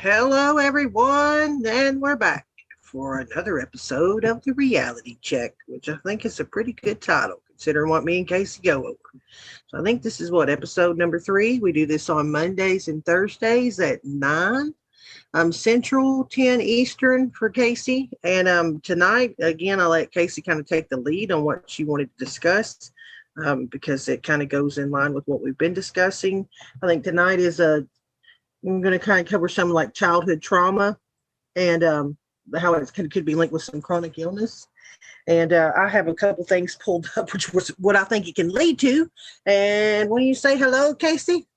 Hello, everyone, and we're back for another episode of the Reality Check, which I think is a pretty good title considering what me and Casey go over. So I think this is episode number 3. We do this on Mondays and Thursdays at 9 Central, 10 Eastern for Casey. And tonight, again, I'll let Casey kind of take the lead on what she wanted to discuss. Because it kind of goes in line with what we've been discussing. I think tonight is we're going to kind of cover some like childhood trauma and how it could be linked with some chronic illness. And I have a couple things pulled up, which was what I think it can lead to. And when you say hello, Casey?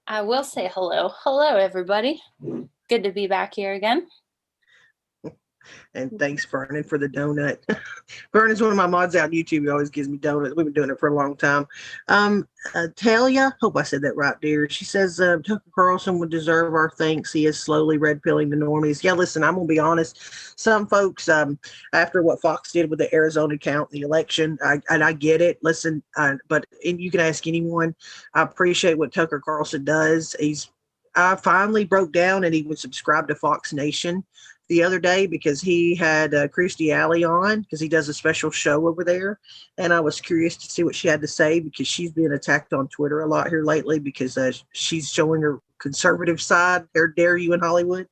I will say hello. Hello, everybody. Good to be back here again. And thanks, Vernon, for the donut. Vernon's one of my mods out on YouTube. He always gives me donuts. We've been doing it for a long time. Talia, hope I said that right, dear. She says Tucker Carlson would deserve our thanks. He is slowly red pilling the normies. Yeah, listen, I'm going to be honest. Some folks, after what Fox did with the Arizona count, the election, I get it. Listen, but you can ask anyone. I appreciate what Tucker Carlson does. I finally broke down and he would subscribe to Fox Nation the other day because he had Christy Alley on because he does a special show over there. And I was curious to see what she had to say because she's been attacked on Twitter a lot here lately because she's showing her conservative side. How dare you in Hollywood?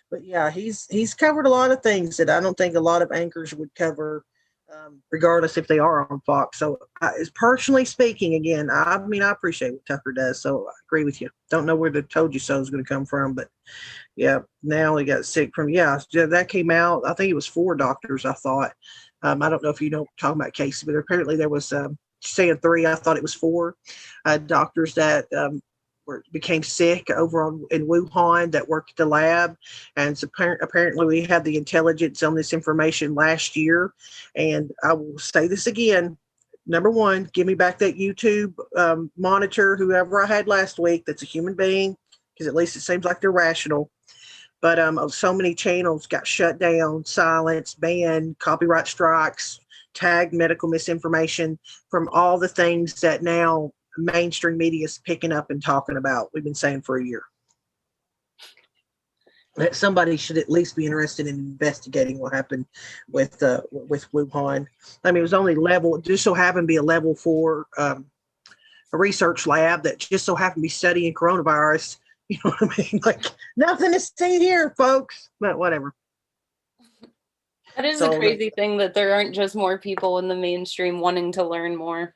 But yeah, he's covered a lot of things that I don't think a lot of anchors would cover, regardless if they are on Fox. So personally speaking, again, I appreciate what Tucker does. So I agree with you. Don't know where the told you so is going to come from, but yeah, now he got sick from, that came out. I think it was 4 doctors, I thought. I don't know if you know talking about Casey, but apparently there was saying 3. I thought it was 4 doctors that became sick over in Wuhan that worked at the lab. And so apparently we had the intelligence on this information last year. And I will say this again. Number 1, give me back that YouTube monitor, whoever I had last week, that's a human being, because at least it seems like they're rational. But so many channels got shut down, silenced, banned, copyright strikes, tagged medical misinformation from all the things that now mainstream media is picking up and talking about. We've been saying for a year. That somebody should at least be interested in investigating what happened with Wuhan. I mean, it was only it just so happened to be a level 4 a research lab that just so happened to be studying coronavirus. You know what I mean? Like, nothing to see here, folks. But whatever. That is a crazy thing that there aren't just more people in the mainstream wanting to learn more.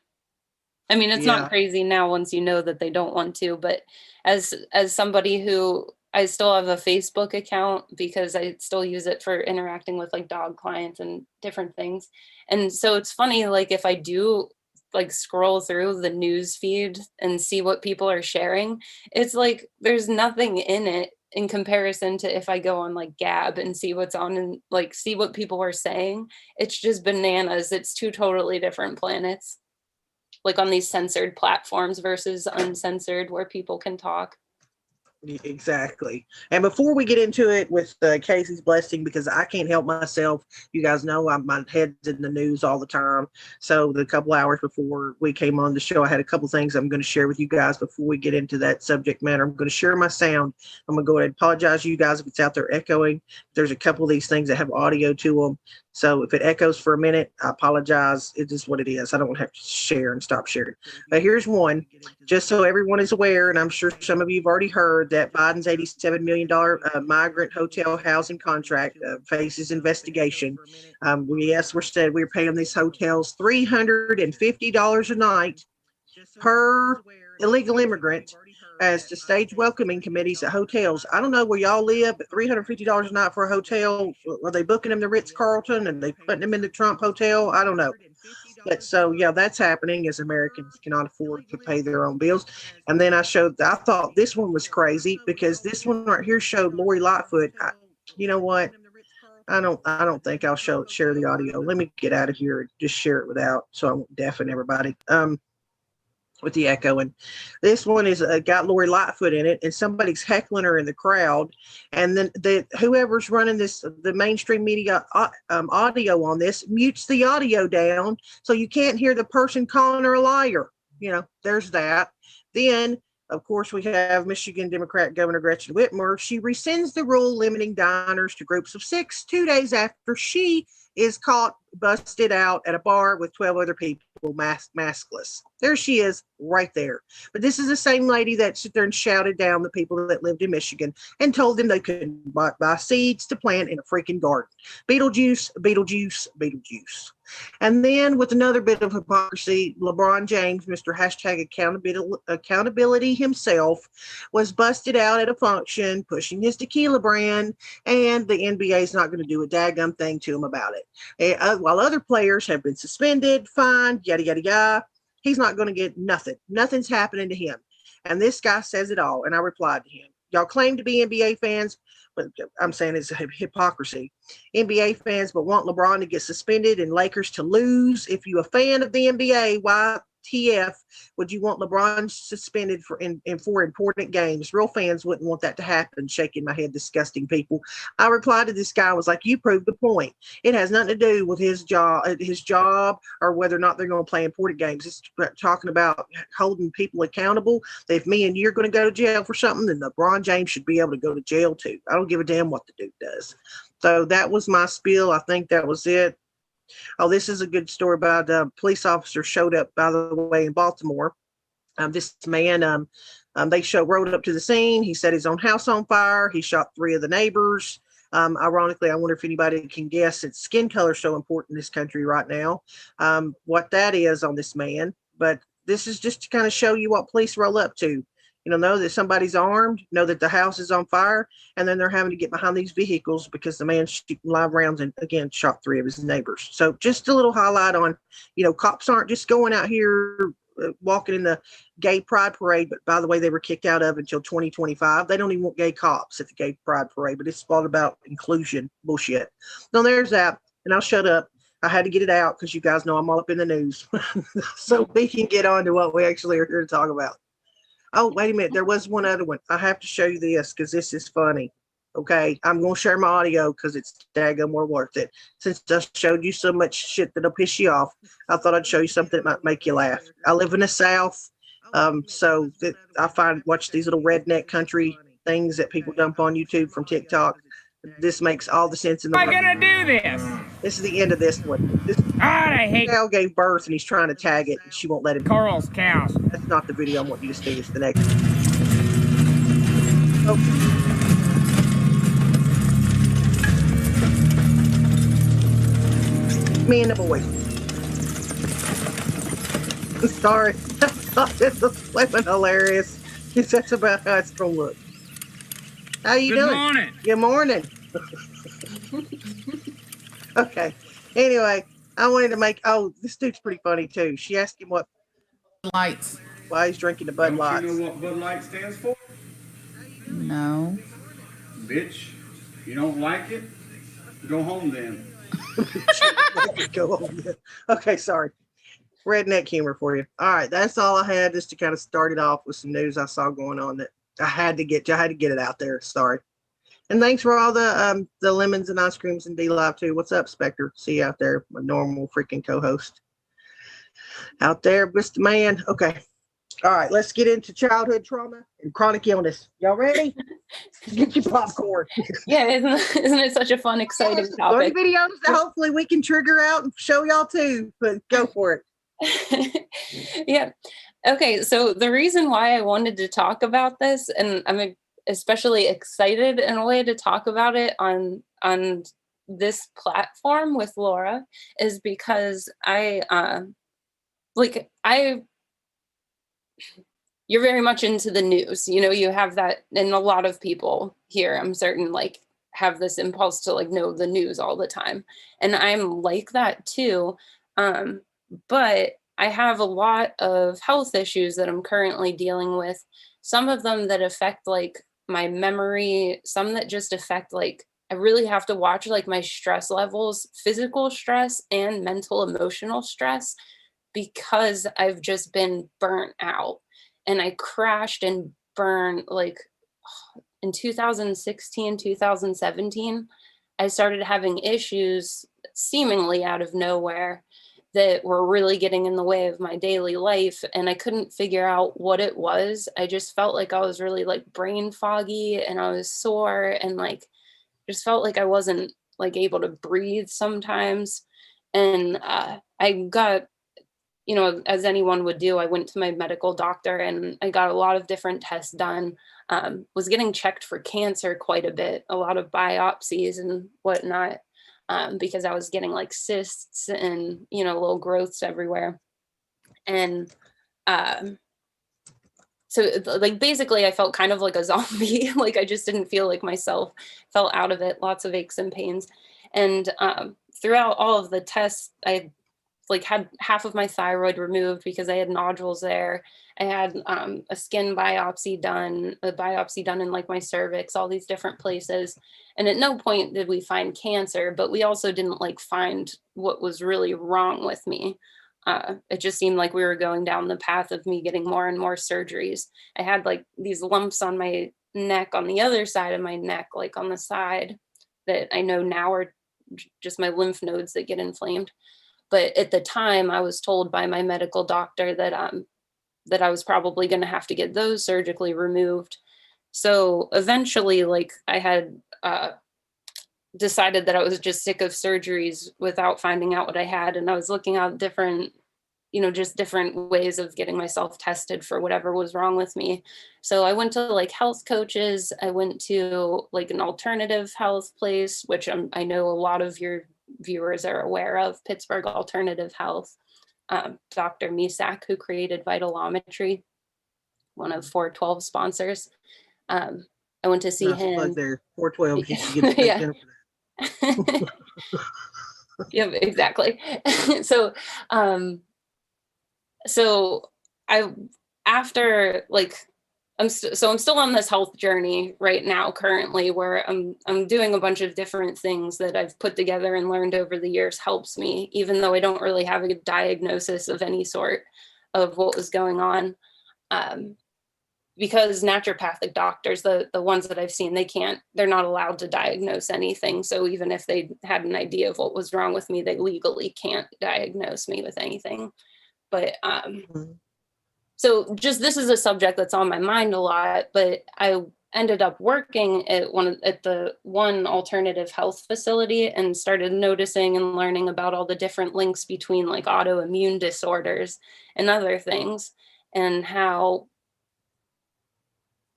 I mean, it's not crazy now once you know that they don't want to, but as somebody who, I still have a Facebook account because I still use it for interacting with like dog clients and different things. And so it's funny, like if I do like scroll through the news feed and see what people are sharing, it's like there's nothing in it in comparison to if I go on like Gab and see what's on and like see what people are saying. It's just bananas. It's 2 totally different planets, like on these censored platforms versus uncensored where people can talk. Exactly. And before we get into it with Casey's blessing, because I can't help myself, you guys know my head's in the news all the time. So the couple hours before we came on the show, I had a couple things I'm going to share with you guys before we get into that subject matter. I'm going to share my sound. I'm going to go ahead and apologize to you guys if it's out there echoing. There's a couple of these things that have audio to them. So if it echoes for a minute, I apologize. It is what it is. I don't have to share and stop sharing. But here's one, just so everyone is aware, and I'm sure some of you have already heard that Biden's $87 million migrant hotel housing contract faces investigation. We're paying these hotels $350 a night per illegal immigrant as to stage welcoming committees at hotels. I don't know where y'all live, but $350 a night for a hotel. Are they booking them the Ritz-Carlton and they putting them in the Trump hotel? I don't know. But so, yeah, that's happening as Americans cannot afford to pay their own bills. And then I thought this one was crazy because this one right here showed Lori Lightfoot. You know what? I don't think I'll share the audio. Let me get out of here and just share it without, so I won't deafen everybody. With the echo, and this one is got Lori Lightfoot in it, and somebody's heckling her in the crowd, and then whoever's running the mainstream media audio on this mutes the audio down, so you can't hear the person calling her a liar. You know, there's that. Then Of course, we have Michigan Democrat Governor Gretchen Whitmer. She rescinds the rule limiting diners to groups of 6 2 days after she is caught busted out at a bar with 12 other people maskless. There she is right there. But this is the same lady that stood there and shouted down the people that lived in Michigan and told them they couldn't buy seeds to plant in a freaking garden. Beetlejuice, Beetlejuice, Beetlejuice. And then with another bit of hypocrisy, LeBron James, Mr. Hashtag accountability himself, was busted out at a function pushing his tequila brand, and the NBA is not going to do a daggum thing to him about it. While other players have been suspended, fined, yada, yada, yada, he's not going to get nothing. Nothing's happening to him. And this guy says it all. And I replied to him, y'all claim to be NBA fans, but I'm saying it's hypocrisy. NBA fans, but want LeBron to get suspended and Lakers to lose. If you're a fan of the NBA, why TF would you want LeBron suspended for important games? Real fans wouldn't want that to happen. Shaking my head, disgusting people. I replied to this guy, I was like, you proved the point. It has nothing to do with his job or whether or not they're going to play important games. It's talking about holding people accountable. If me and you're going to go to jail for something, then LeBron James should be able to go to jail too. I don't give a damn what the dude does. So that was my spiel. I think that was it. Oh, this is a good story about a police officer showed up, by the way, in Baltimore. This man, they rode up to the scene. He set his own house on fire. He shot 3 of the neighbors. Ironically, I wonder if anybody can guess that skin color is so important in this country right now, what that is on this man. But this is just to kind of show you what police roll up to. Know that somebody's armed, know that the house is on fire, and then they're having to get behind these vehicles because the man shooting live rounds and, again, shot 3 of his neighbors. So just a little highlight on, cops aren't just going out here walking in the gay pride parade, but by the way, they were kicked out of until 2025. They don't even want gay cops at the gay pride parade, but it's all about inclusion bullshit. So there's that, and I'll shut up. I had to get it out because you guys know I'm all up in the news. So we can get on to what we actually are here to talk about. Oh, wait a minute. There was one other one. I have to show you this because this is funny. Okay. I'm going to share my audio because it's daggone more worth it. Since I showed you so much shit that'll piss you off, I thought I'd show you something that might make you laugh. I live in the South. So I watch these little redneck country things that people dump on YouTube from TikTok. This makes all the sense in the world. Am I gonna do this? This is the end of this one. This I hate cow gave birth and he's trying to tag it and she won't let him. Carl's cows. That's not the video I want you to see. It's the next. Oh. Me and the boys. I'm sorry. I thought this was flipping hilarious. Because that's about how it's going to look. How you doing? Good morning. Good morning. Okay. Anyway, I wanted to make. Oh, this dude's pretty funny too. She asked him what Lights. why he's drinking the Bud Lights. Don't you know what Bud Light stands for? No. Bitch, you don't like it? Go home then. Go on. Okay, sorry. Redneck humor for you. All right, that's all I had just to kind of start it off with some news I saw going on that I had to get it out there. Sorry. And thanks for all the lemons and ice creams and D Live too. What's up, Spectre? See you out there, my normal freaking co-host. Out there, Mr. Man. Okay. All right, let's get into childhood trauma and chronic illness. Y'all ready? Get your popcorn. Yeah, isn't it such a fun, exciting topic? Videos that hopefully we can trigger out and show y'all too, but go for it. Yeah. Okay, so the reason why I wanted to talk about this, and I'm especially excited in a way to talk about it on this platform with Laura, is because you're very much into the news. You have that, and a lot of people here, I'm certain, have this impulse to know the news all the time. And I'm like that too. But I have a lot of health issues that I'm currently dealing with. Some of them that affect my memory, some that just affect I really have to watch my stress levels, physical stress and mental emotional stress, because I've just been burnt out. And I crashed and burned in 2016, 2017. I started having issues seemingly out of nowhere. that were really getting in the way of my daily life. And I couldn't figure out what it was. I just felt like I was really like brain foggy, and I was sore, and like just felt like I wasn't like able to breathe sometimes. And I got, as anyone would do, I went to my medical doctor and I got a lot of different tests done. Was getting checked for cancer quite a bit, a lot of biopsies and whatnot, because I was getting like cysts and, little growths everywhere. And so like basically I felt kind of like a zombie. Like I just didn't feel like myself, felt out of it, lots of aches and pains. And throughout all of the tests, I like had half of my thyroid removed because I had nodules there. I had a skin biopsy done, a biopsy done in like my cervix, all these different places. And at no point did we find cancer, but we also didn't like find what was really wrong with me. It just seemed like we were going down the path of me getting more and more surgeries. I had like these lumps on my neck, on the other side of my neck, like on the side, that I know now are just my lymph nodes that get inflamed. But at the time, I was told by my medical doctor that that I was probably going to have to get those surgically removed. So eventually, like I had decided that I was just sick of surgeries without finding out what I had, and I was looking at different, just different ways of getting myself tested for whatever was wrong with me. So I went to like health coaches. I went to like an alternative health place, which I know a lot of your viewers are aware of, Pittsburgh Alternative Health. Dr. Misak, who created Vitalometry, one of 412 sponsors. I went to see him. Plug there, 412. You should get Yeah. Yeah, exactly. So, so I, after like, I'm still on this health journey right now currently, where I'm doing a bunch of different things that I've put together and learned over the years helps me, even though I don't really have a diagnosis of any sort of what was going on. Because naturopathic doctors, the ones that I've seen, they're not allowed to diagnose anything. So even if they had an idea of what was wrong with me, they legally can't diagnose me with anything. But so just, this is a subject that's on my mind a lot, but I ended up working at the one alternative health facility and started noticing and learning about all the different links between like autoimmune disorders and other things, and how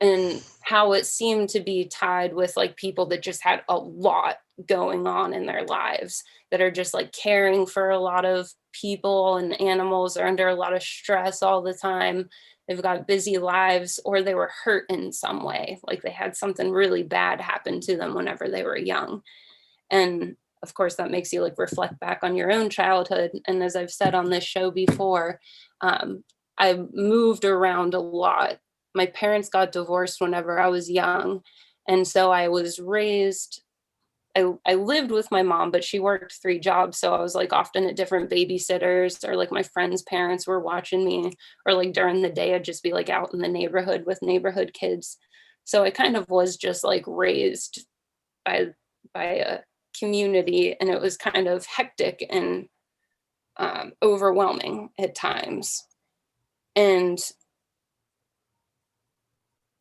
it seemed to be tied with like people that just had a lot going on in their lives, that are just like caring for a lot of people and animals, are under a lot of stress all the time. They've got busy lives, or they were hurt in some way, like they had something really bad happen to them whenever they were young. And of course that makes you like reflect back on your own childhood. And as I've said on this show before, I moved around a lot. My parents got divorced whenever I was young. And so I was raised, I lived with my mom, but she worked 3 jobs. So I was like often at different babysitters, or like my friends' parents were watching me, or like during the day, I'd just be like out in the neighborhood with neighborhood kids. So I kind of was just like raised by a community, and it was kind of hectic and overwhelming at times. And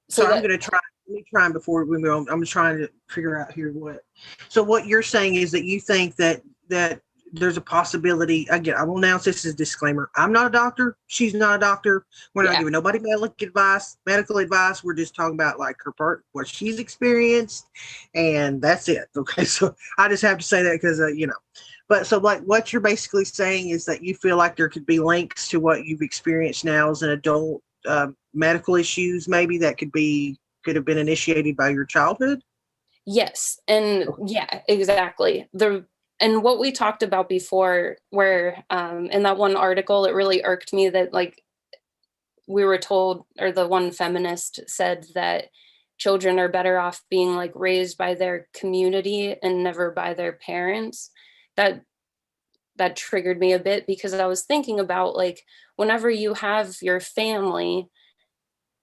so I'm going to try. Let me try before we move on. I'm trying to figure out here what you're saying is that you think that there's a possibility. Again, I will announce this as a disclaimer. I'm not a doctor. She's not a doctor. We're not giving nobody medical advice. We're just talking about like her part, what she's experienced, and that's it. Okay, so I just have to say that because But so like what you're basically saying is that you feel like there could be links to what you've experienced now as an adult, medical issues maybe that could have been initiated by your childhood. Yes. And yeah, exactly. And what we talked about before, where in that one article, it really irked me that like we were told, or the one feminist said that children are better off being like raised by their community and never by their parents. That triggered me a bit, because I was thinking about like whenever you have your family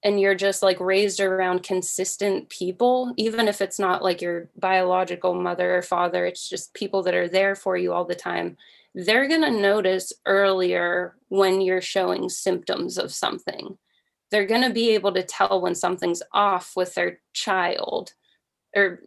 and you're just like raised around consistent people, even if it's not like your biological mother or father, it's just people that are there for you all the time. they're going to notice earlier when you're showing symptoms of something. They're going to be able to tell when something's off with their child, or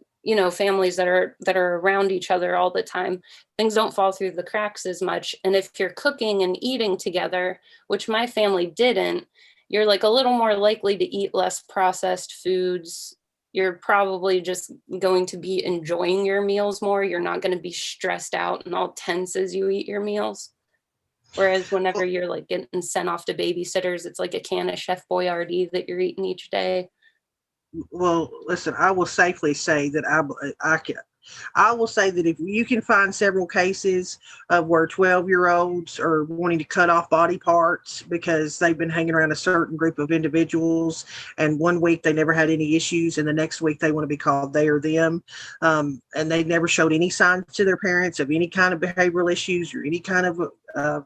families that are around each other all the time. Things don't fall through the cracks as much. And if you're cooking and eating together, which my family didn't, you're like a little more likely to eat less processed foods. You're probably just going to be enjoying your meals more. You're not going to be stressed out and all tense as you eat your meals. Whereas whenever you're like getting sent off to babysitters, it's like a can of Chef Boyardee that you're eating each day. Well, listen, I will safely say that I will say that if you can find several cases of where 12-year-olds are wanting to cut off body parts because they've been hanging around a certain group of individuals, and one week they never had any issues, and the next week they want to be called they or them, and they never showed any signs to their parents of any kind of behavioral issues or any kind of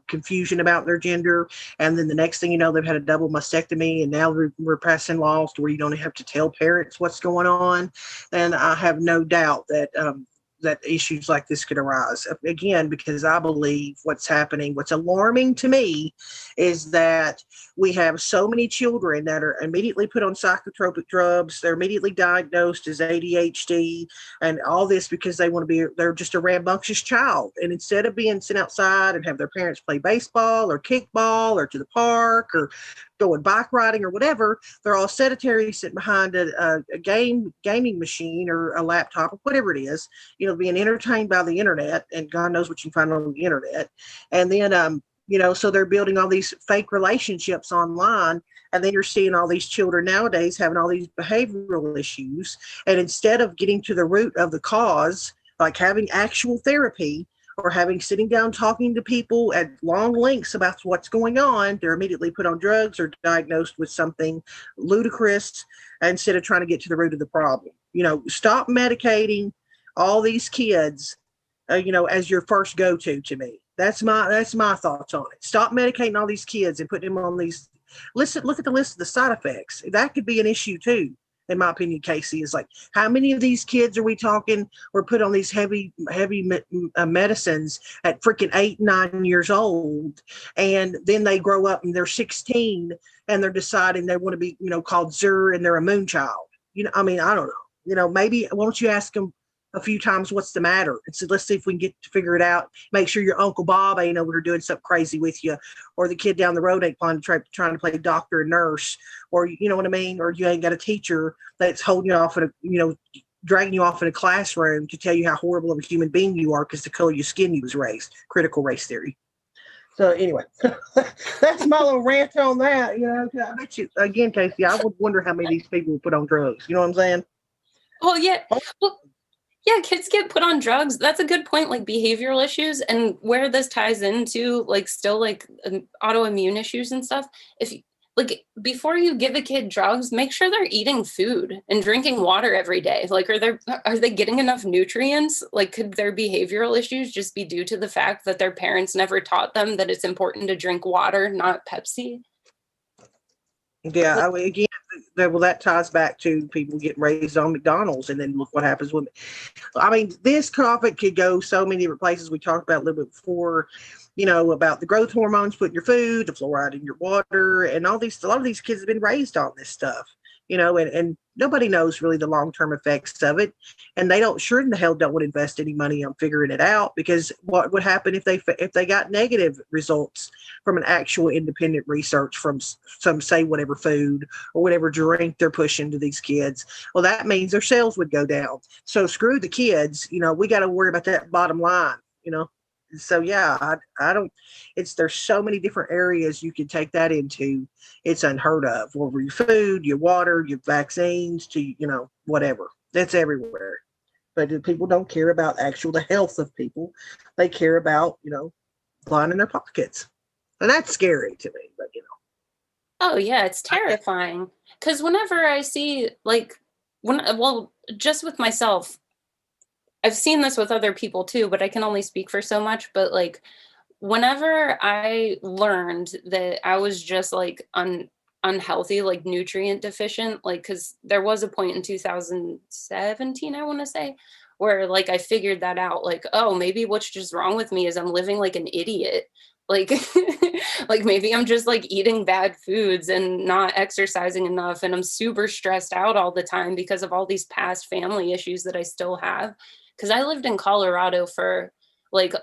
confusion about their gender. And then the next thing you know, they've had a double mastectomy, and now we're passing laws to where you don't have to tell parents what's going on. And I have no doubt that that issues like this could arise again, because I believe what's happening, what's alarming to me, is that we have so many children that are immediately put on psychotropic drugs. They're immediately diagnosed as ADHD and all this because they're just a rambunctious child. And instead of being sent outside and have their parents play baseball or kickball or to the park or going bike riding or whatever, they're all sedentary, sitting behind a gaming machine or a laptop or whatever it is, being entertained by the internet, and God knows what you can find on the internet. And then, so they're building all these fake relationships online. And then you're seeing all these children nowadays having all these behavioral issues. And instead of getting to the root of the cause, like having actual therapy, or sitting down talking to people at long lengths about what's going on, they're immediately put on drugs or diagnosed with something ludicrous instead of trying to get to the root of the problem. Stop medicating all these kids, as your first go-to to me. That's my thoughts on it. Stop medicating all these kids and putting them on these. Look at the list of the side effects. That could be an issue too. In my opinion, Casey, is like, how many of these kids are we talking were put on these heavy medicines at freaking 8, 9 years old, and then they grow up and they're 16 and they're deciding they want to be, called Zur, and they're a moon child. I don't know. Maybe why don't you ask them a few times what's the matter, and so let's see if we can get to figure it out. Make sure your Uncle Bob ain't over here doing something crazy with you, or the kid down the road ain't trying to play doctor and nurse, or you know what I mean, or you ain't got a teacher that's holding you off dragging you off in a classroom to tell you how horrible of a human being you are because the color of your skin you was raised. Critical race theory. So anyway, that's my little rant on that. I bet you, again, Casey, I would wonder how many of these people put on drugs. You know what I'm saying? Well, yeah. Yeah, kids get put on drugs. That's a good point, like behavioral issues, and where this ties into like still like autoimmune issues and stuff. If like before you give a kid drugs, make sure they're eating food and drinking water every day. Like, are they getting enough nutrients? Like, could their behavioral issues just be due to the fact that their parents never taught them that it's important to drink water, not Pepsi? Yeah, again, that ties back to people getting raised on McDonald's, and then look what happens with. This topic could go so many different places. We talked about a little bit before, about the growth hormones put in your food, the fluoride in your water, and all these. A lot of these kids have been raised on this stuff, and nobody knows really the long-term effects of it, and they sure in the hell don't want to invest any money on figuring it out, because what would happen if they got negative results from an actual independent research from some, say, whatever food or whatever drink they're pushing to these kids? Well, that means their sales would go down. So screw the kids. We got to worry about that bottom line. So yeah, I don't. There's so many different areas you can take that into. It's unheard of. Over your food, your water, your vaccines, to whatever. That's everywhere. But people don't care about the health of people. They care about lining their pockets, and that's scary to me. But Oh yeah, it's terrifying. Because whenever I see just with myself. I've seen this with other people too, but I can only speak for so much. But like, whenever I learned that I was just like unhealthy, like nutrient deficient, like, because there was a point in 2017, I want to say, where like I figured that out, like, oh, maybe what's just wrong with me is I'm living like an idiot. Like, like maybe I'm just like eating bad foods and not exercising enough. And I'm super stressed out all the time because of all these past family issues that I still have. Cause I lived in Colorado for like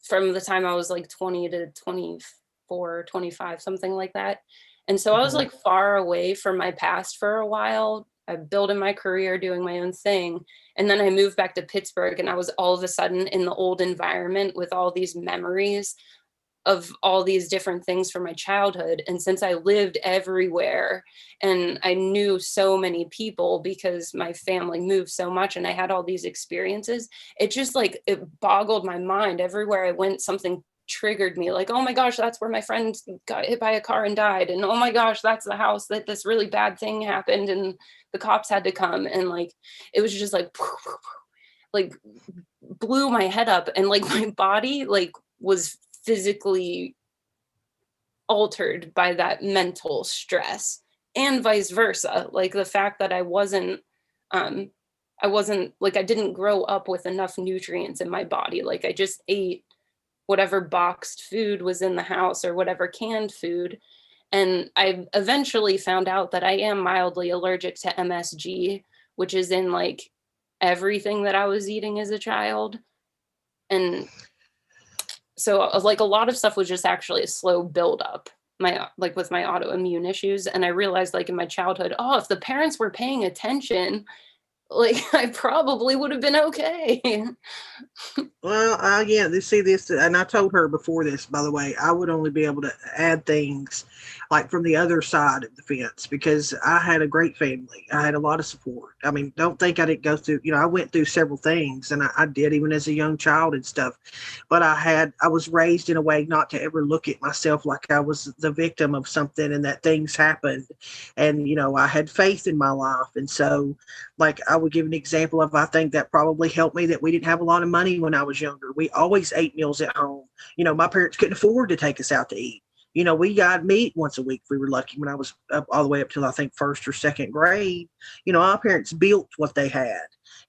from the time I was like 20 to 24, 25, something like that. And so I was like far away from my past for a while. I built in my career doing my own thing. And then I moved back to Pittsburgh and I was all of a sudden in the old environment with all these memories of all these different things from my childhood. And since I lived everywhere and I knew so many people because my family moved so much and I had all these experiences, it just like, it boggled my mind. Everywhere I went, something triggered me, like, oh my gosh, that's where my friend got hit by a car and died. And oh my gosh, that's the house that this really bad thing happened and the cops had to come. And like, it was just like blew my head up, and like my body like was physically altered by that mental stress, and vice versa. Like the fact that I wasn't like, I didn't grow up with enough nutrients in my body. Like I just ate whatever boxed food was in the house or whatever canned food. And I eventually found out that I am mildly allergic to MSG, which is in like everything that I was eating as a child. And so like a lot of stuff was just actually a slow buildup, like with my autoimmune issues. And I realized like in my childhood, oh, if the parents were paying attention, like I probably would have been okay. Well, yeah, they see this, and I told her before this, by the way, I would only be able to add things like from the other side of the fence because I had a great family. I had a lot of support. I mean, don't think I didn't go through, I went through several things, and I did even as a young child and stuff. But I was raised in a way not to ever look at myself like I was the victim of something and that things happened. And, I had faith in my life. And so, like, I would give an example of, I think that probably helped me that we didn't have a lot of money when I was younger. We always ate meals at home. My parents couldn't afford to take us out to eat. We got meat once a week. We were lucky when I was up all the way up till I think first or second grade. Our parents built what they had.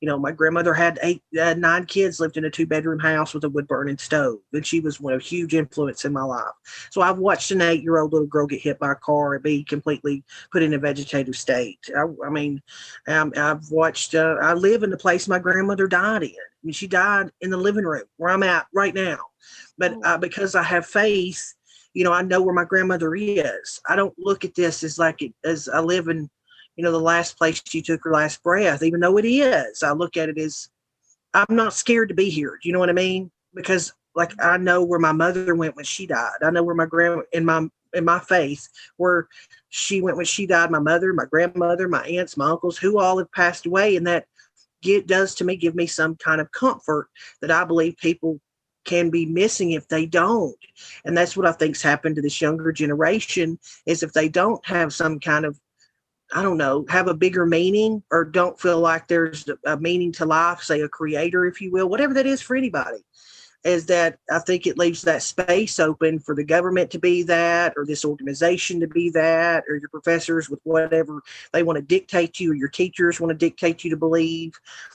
My grandmother had 9 kids, lived in a 2-bedroom house with a wood burning stove. And she was a huge influence in my life. So I've watched an 8-year-old little girl get hit by a car and be completely put in a vegetative state. I've watched, I live in the place my grandmother died in. I mean, she died in the living room where I'm at right now. But because I have faith, I know where my grandmother is. I don't look at this as I live in, the last place she took her last breath, even though it is. I look at it as I'm not scared to be here. Do you know what I mean? Because like I know where my mother went when she died. I know where my grandma in my faith where she went when she died. My mother, my grandmother, my aunts, my uncles, who all have passed away, and that give me some kind of comfort that I believe people can be missing if they don't. And that's what I think's happened to this younger generation is if they don't have some kind of, I don't know, have a bigger meaning or don't feel like there's a meaning to life, say a creator, if you will, whatever that is for anybody, is that I think it leaves that space open for the government to be that, or this organization to be that, or your professors with whatever they want to dictate to you, or your teachers want to dictate you to believe.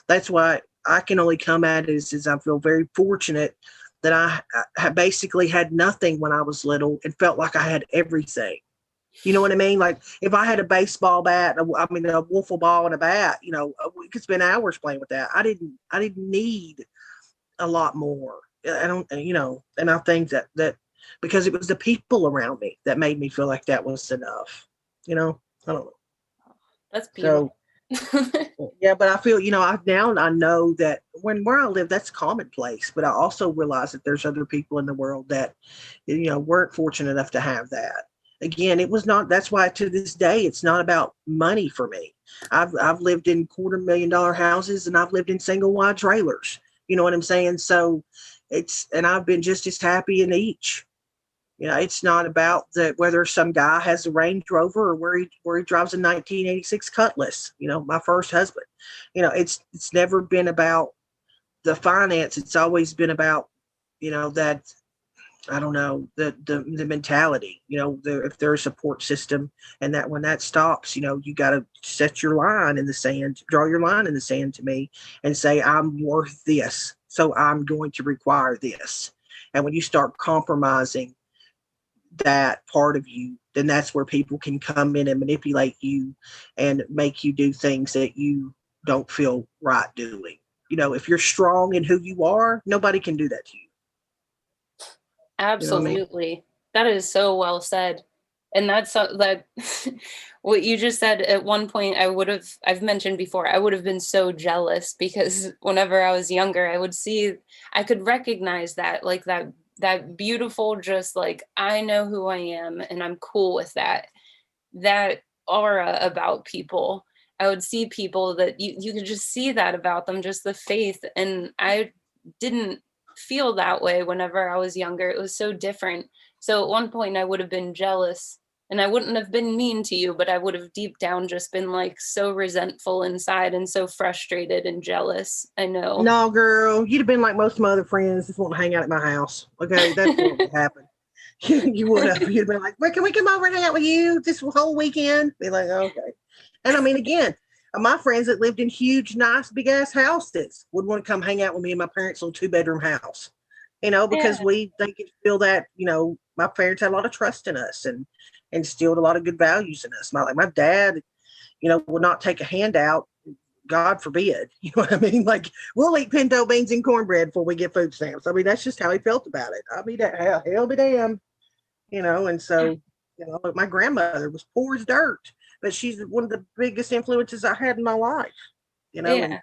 That's why I can only come at it as I feel very fortunate that I basically had nothing when I was little and felt like I had everything. You know what I mean? Like if I had a baseball bat, a wiffle ball and a bat, we could spend hours playing with that. I didn't need a lot more. I don't, and I think that because it was the people around me that made me feel like that was enough. I don't know. That's beautiful. So, yeah, but I feel, I know that where I live, that's commonplace, but I also realize that there's other people in the world that, weren't fortunate enough to have that. Again, it was not, that's why to this day, it's not about money for me. I've lived in $250,000 houses and I've lived in single wide trailers. You know what I'm saying? So and I've been just as happy in each. It's not about whether some guy has a Range Rover or where he drives a 1986 Cutlass, my first husband. It's never been about the finance. It's always been about, that I don't know, the mentality, if there's a support system, and that when that stops, you got to set your line in the sand, draw your line in the sand to me and say, I'm worth this. So I'm going to require this. And when you start compromising that part of you, then that's where people can come in and manipulate you and make you do things that you don't feel right doing. If you're strong in who you are, nobody can do that to you. Absolutely. You know what I mean? That is so well said. And that's that what you just said at one point, I've mentioned before, I would have been so jealous because whenever I was younger, I could recognize that, like that beautiful, just like, I know who I am and I'm cool with that aura about people. I would see people that you could just see that about them, just the faith. And I didn't feel that way whenever I was younger. It was so different. So at one point I would have been jealous, and I wouldn't have been mean to you, but I would have deep down just been like so resentful inside and so frustrated and jealous. I know. No, girl, you'd have been like most of my other friends, just want to hang out at my house. Okay, that's what would happen. You would have. You'd have been like, "Where can we come over and hang out with you this whole weekend?" Be like, okay. And I mean, again, my friends that lived in huge, nice, big ass houses would want to come hang out with me in my parents' little 2-bedroom house. Because they could feel that, my parents had a lot of trust in us and instilled a lot of good values in us. My dad, would not take a handout. God forbid. You know what I mean? Like, we'll eat pinto beans and cornbread before we get food stamps. I mean, that's just how he felt about it. I mean, hell be damned. And so, my grandmother was poor as dirt, but she's one of the biggest influences I had in my life, and I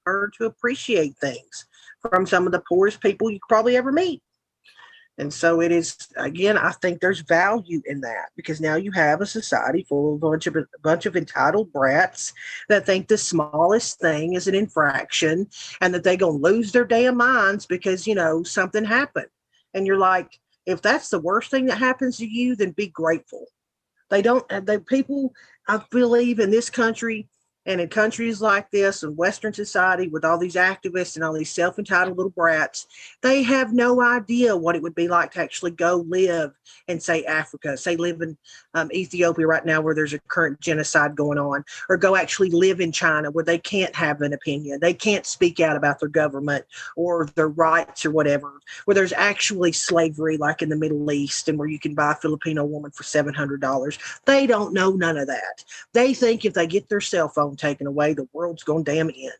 learned to appreciate things from some of the poorest people you could probably ever meet. And so it is, again, I think there's value in that, because now you have a society full of a bunch of entitled brats that think the smallest thing is an infraction and that they're going to lose their damn minds because, something happened. And you're like, if that's the worst thing that happens to you, then be grateful. People, I believe, in this country and in countries like this and Western society with all these activists and all these self-entitled little brats, they have no idea what it would be like to actually go live in, say, Africa, say live in Ethiopia right now where there's a current genocide going on, or go actually live in China where they can't have an opinion. They can't speak out about their government or their rights or whatever, where there's actually slavery like in the Middle East and where you can buy a Filipino woman for $700. They don't know none of that. They think if they get their cell phone taken away, the world's going to damn end.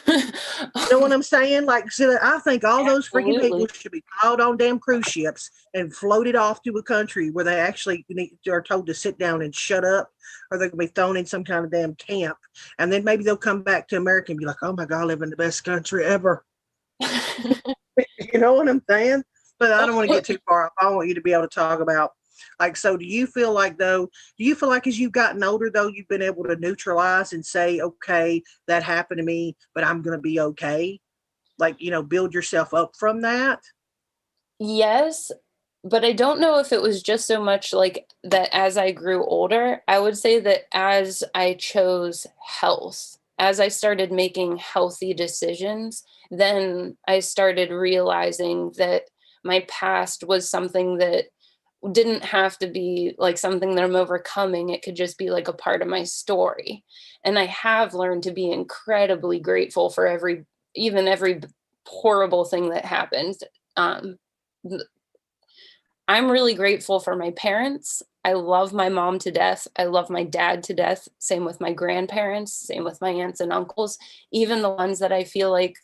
You know what I'm saying? Like, so I think all those freaking people should be piled on damn cruise ships and floated off to a country where they actually are told to sit down and shut up, or they're going to be thrown in some kind of damn camp. And then maybe they'll come back to America and be like, oh my God, I live in the best country ever. You know what I'm saying? But I don't want to get too far off. I want you to be able to talk about, like, so do you feel like as you've gotten older, though, you've been able to neutralize and say, okay, that happened to me, but I'm going to be okay? Like, build yourself up from that? Yes, but I don't know if it was just so much like that as I grew older. I would say that as I chose health, as I started making healthy decisions, then I started realizing that my past was something that didn't have to be like something that I'm overcoming. It could just be like a part of my story. And I have learned to be incredibly grateful for every horrible thing that happened. Um, I'm really grateful for my parents. I love my mom to death. I love my dad to death. Same with my grandparents, same with my aunts and uncles, even the ones that I feel like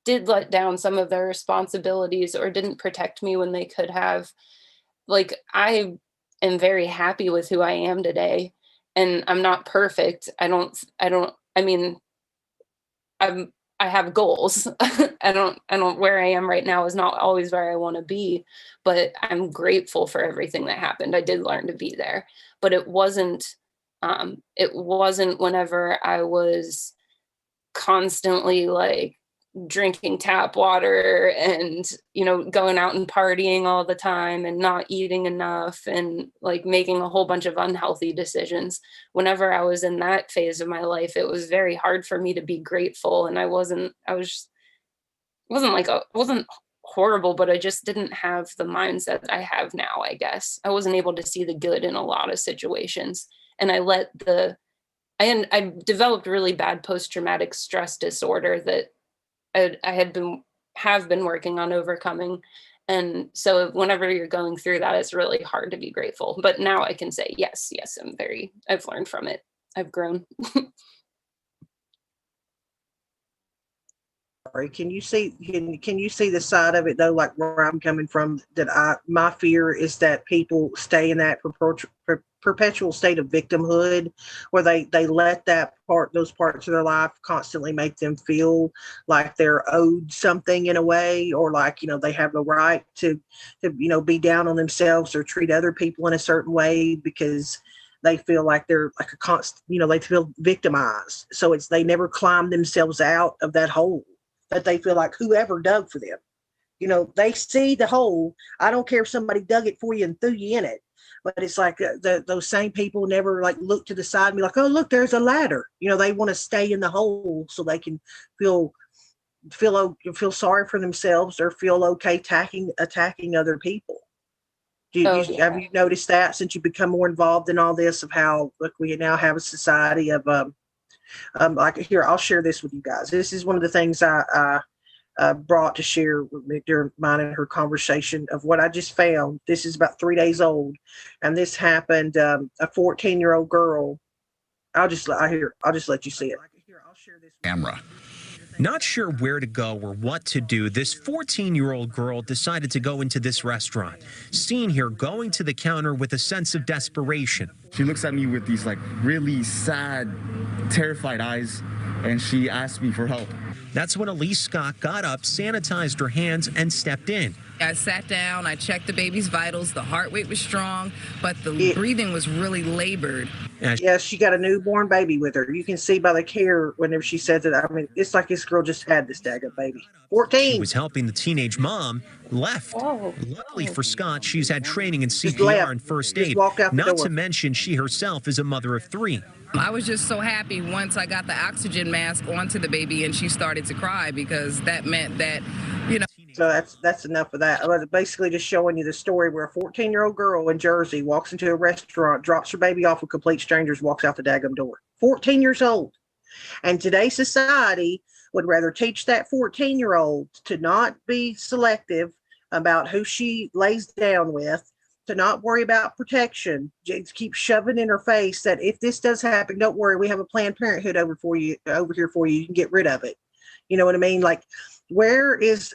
did let down some of their responsibilities or didn't protect me when they could have. Like, I am very happy with who I am today, and I'm not perfect. I mean, I have goals. I don't where I am right now is not always where I want to be, but I'm grateful for everything that happened. I did learn to be there, but it wasn't whenever I was constantly like drinking tap water and going out and partying all the time and not eating enough and like making a whole bunch of unhealthy decisions. Whenever I was in that phase of my life, it was very hard for me to be grateful, and I wasn't horrible, but I just didn't have the mindset I have now, I guess. I wasn't able to see the good in a lot of situations. And I developed really bad post-traumatic stress disorder that I have been working on overcoming. And so whenever you're going through that, it's really hard to be grateful. But now I can say, yes, I've learned from it. I've grown. Can you see the side of it though, like where I'm coming from? That my fear is that people stay in that perpetual state of victimhood, where they let those parts of their life constantly make them feel like they're owed something in a way, or like they have the right to be down on themselves or treat other people in a certain way because they feel like they're like a constant, they feel victimized. So they never climb themselves out of that hole that they feel like whoever dug for them. They see the hole. I don't care if somebody dug it for you and threw you in it, but it's like those same people never like look to the side and be like, oh, look, there's a ladder. They want to stay in the hole so they can feel sorry for themselves or feel okay attacking other people. Have you noticed that since you become more involved in all this, of how we now have a society of like here, I'll share this with you guys. This is one of the things I brought to share with me during mine and her conversation of what I just found. This is about 3 days old, and this happened. A 14-year-old girl. I'll just let you see it. I'll share this Camera. Not sure where to go or what to do, this 14-year-old girl decided to go into this restaurant. Seen here going to the counter with a sense of desperation. She looks at me with these like really sad, terrified eyes, and she asked me for help. That's when Elise Scott got up, sanitized her hands, and stepped in. I sat down, I checked the baby's vitals, the heart rate was strong, but the breathing was really labored. Yes, she got a newborn baby with her. You can see by the care whenever she says it. I mean, it's like this girl just had this daggone baby. 14. She was helping the teenage mom, left. Oh. Luckily for Scott, she's had training in CPR and first aid, not to mention she herself is a mother of 3. I was just so happy once I got the oxygen mask onto the baby and she started to cry, because that meant that, So that's enough of that. I was basically just showing you the story where a 14-year-old girl in Jersey walks into a restaurant, drops her baby off with complete strangers, walks out the daggum door. 14 years old. And today's society would rather teach that 14-year-old to not be selective about who she lays down with, to not worry about protection, just keep shoving in her face that if this does happen, don't worry, we have a Planned Parenthood over here for you. You can get rid of it. You know what I mean? Like, where is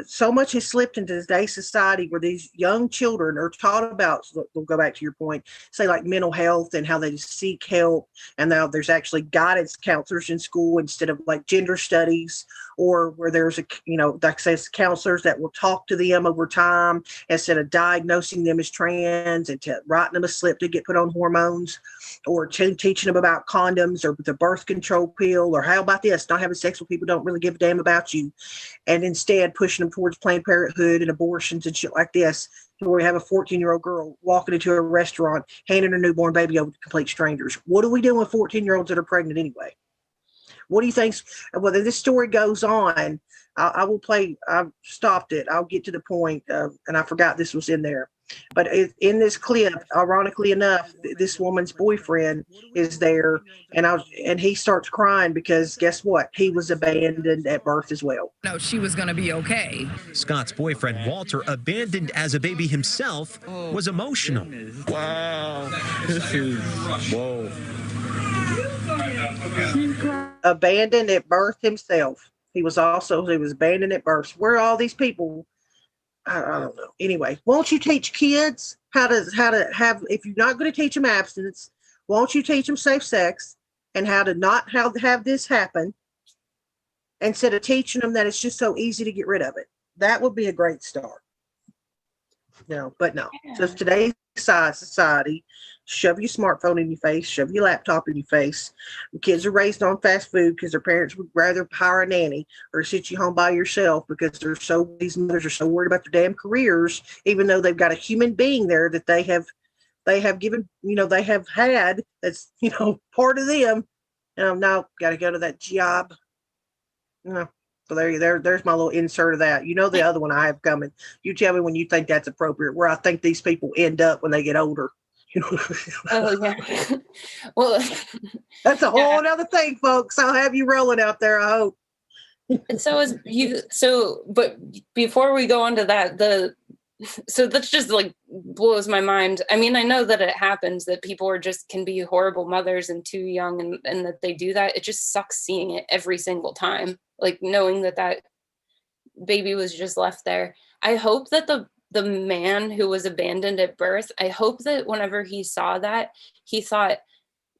so much has slipped into today's society where these young children are taught about, so we'll go back to your point, say like mental health and how they seek help. And now there's actually guidance counselors in school instead of like gender studies, or where there's like says counselors that will talk to them over time instead of diagnosing them as trans and writing them a slip to get put on hormones, or teaching them about condoms or the birth control pill, or how about this, not having sex with people who don't really give a damn about you, and instead pushing them towards Planned Parenthood and abortions and shit like this, where we have a 14-year-old girl walking into a restaurant, handing her newborn baby over to complete strangers. What are we doing with 14-year-olds that are pregnant anyway? What do you think? Whether this story goes on, I will play. I've stopped it. I'll get to the point, and I forgot this was in there. But in this clip, ironically enough, this woman's boyfriend is there, and he starts crying because guess what? He was abandoned at birth as well. No, she was going to be okay. Scott's boyfriend, Walter, abandoned as a baby himself, was emotional. Wow. This is, whoa. Abandoned at birth himself. He was abandoned at birth. Where are all these people? I don't know. Anyway, won't you teach kids how to have, if you're not going to teach them abstinence, won't you teach them safe sex and how to have this happen, instead of teaching them that it's just so easy to get rid of it? That would be a great start. No. So today's society, shove your smartphone in your face, shove your laptop in your face. The kids are raised on fast food because their parents would rather hire a nanny or sit you home by yourself, because these mothers are so worried about their damn careers, even though they've got a human being there that they have given, they have had, that's, part of them. Now got to go to that job. So there's my little insert of that. You know, the other one I have coming. You tell me when you think that's appropriate, where I think these people end up when they get older. You know? Oh yeah. Well, That's a whole other thing, folks. I'll have you rolling out there, I hope. But before we go on to that, so that's just like blows my mind. I mean, I know that it happens that people can be horrible mothers and too young and that they do that. It just sucks seeing it every single time. Like knowing that baby was just left there. I hope that the man who was abandoned at birth, I hope that whenever he saw that, he thought,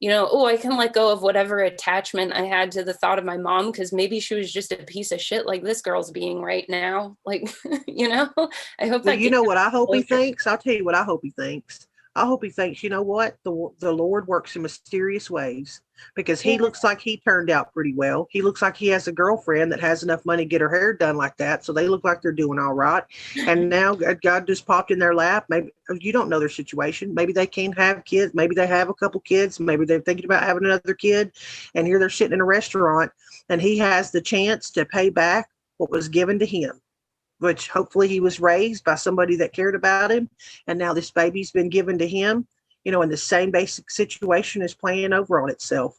you know, oh, I can let go of whatever attachment I had to the thought of my mom, because maybe she was just a piece of shit like this girl's being right now. Like, you know, I hope Well, that. you know what I hope he thinks? I'll tell you what I hope he thinks. I hope he thinks, you know what? The Lord works in mysterious ways, because he looks like he turned out pretty well. He looks like he has a girlfriend that has enough money to get her hair done like that. So they look like they're doing all right. And now God just popped in their lap. Maybe you don't know their situation. Maybe they can't have kids. Maybe they have a couple kids. Maybe they're thinking about having another kid. And here they're sitting in a restaurant and he has the chance to pay back what was given to him, which hopefully he was raised by somebody that cared about him. And now this baby's been given to him, you know, and the same basic situation is playing over on itself.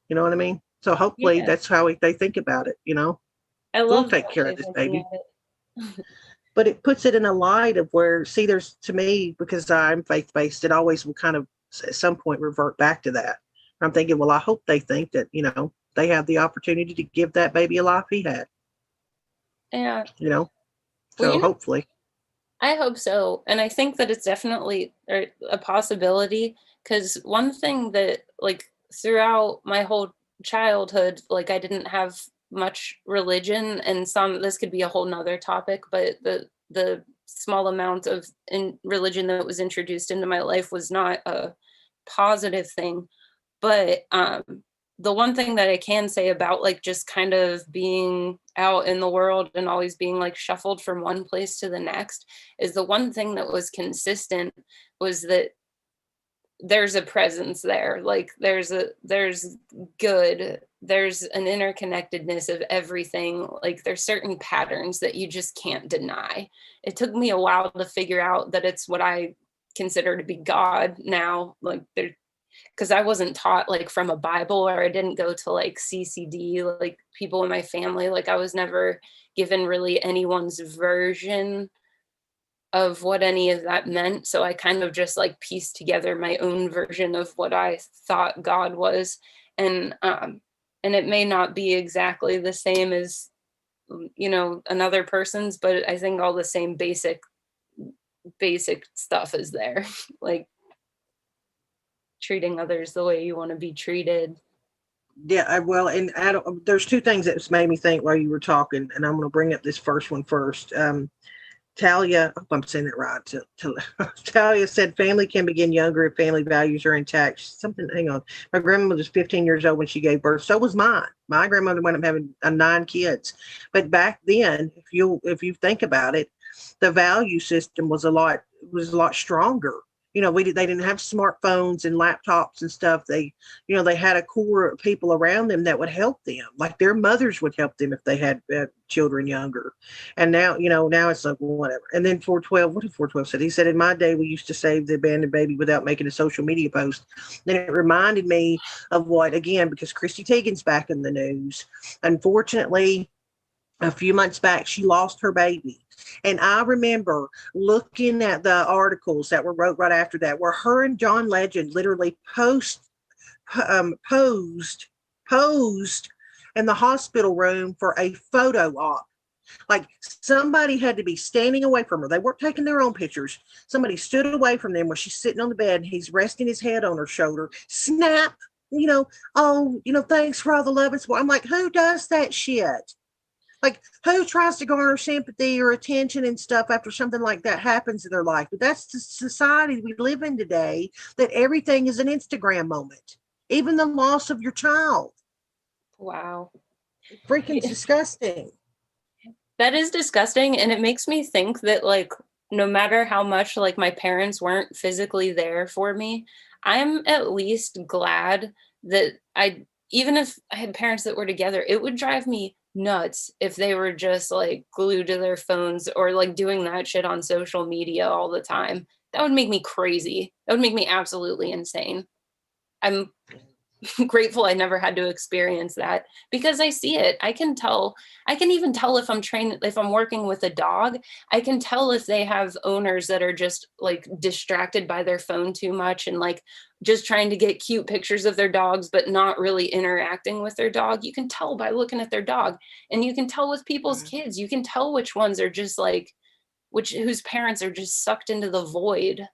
You know what I mean? So hopefully that's how they think about it, you know. I love We'll take care of this baby. But it puts it in a light of where, see, there's, to me, because I'm faith-based, it always will kind of at some point revert back to that. I'm thinking, well, I hope they think that, you know, they have the opportunity to give that baby a life he had. Yeah. You know, so well, hopefully. I hope so. And I think that it's definitely a possibility, because one thing that, like, throughout my whole childhood, like, I didn't have much religion, and this could be a whole nother topic, but the small amount of religion that was introduced into my life was not a positive thing. But the one thing that I can say about, like, just kind of being out in the world and always being like shuffled from one place to the next is the one thing that was consistent was that there's a presence there. Like there's good, there's an interconnectedness of everything. Like there's certain patterns that you just can't deny. It took me a while to figure out that it's what I consider to be God now. Like because I wasn't taught like from a Bible, or I didn't go to like CCD, like people in my family. Like I was never given really anyone's version of what any of that meant. So I kind of just like pieced together my own version of what I thought God was. And it may not be exactly the same as, you know, another person's, but I think all the same basic stuff is there. Like treating others the way you want to be treated. Yeah, well, and there's two things that's made me think while you were talking, and I'm going to bring up this first one first. Talia, I hope I'm saying that right. Talia said family can begin younger if family values are intact. Something, hang on. My grandmother was 15 years old when she gave birth. So was mine. My grandmother wound up having 9 kids. But back then, if you think about it, the value system was a lot stronger. You know, they didn't have smartphones and laptops and stuff. They had a core of people around them that would help them. Like their mothers would help them if they had children younger. And now it's like, well, whatever. And then 412, what did 412 say? He said, in my day, we used to save the abandoned baby without making a social media post. Then it reminded me of what, again, because Christy Teigen's back in the news. Unfortunately, a few months back, she lost her baby. And I remember looking at the articles that were wrote right after that, where her and John Legend literally posed in the hospital room for a photo op. Like somebody had to be standing away from her. They weren't taking their own pictures. Somebody stood away from them where she's sitting on the bed and he's resting his head on her shoulder. Snap, thanks for all the love and support. I'm like, who does that shit? Like, who tries to garner sympathy or attention and stuff after something like that happens in their life? But that's the society we live in today, that everything is an Instagram moment, even the loss of your child. Wow. Freaking disgusting. That is disgusting. And it makes me think that, like, no matter how much, like, my parents weren't physically there for me, I'm at least glad that even if I had parents that were together, it would drive me nuts if they were just like glued to their phones or like doing that shit on social media all the time. That would make me crazy. That would make me absolutely insane. I'm grateful I never had to experience that because I see it. I can tell. I can even tell if I'm working with a dog, I can tell if they have owners that are just like distracted by their phone too much and like just trying to get cute pictures of their dogs, but not really interacting with their dog. You can tell by looking at their dog, and you can tell with people's kids. You can tell which ones are just like, whose parents are just sucked into the void.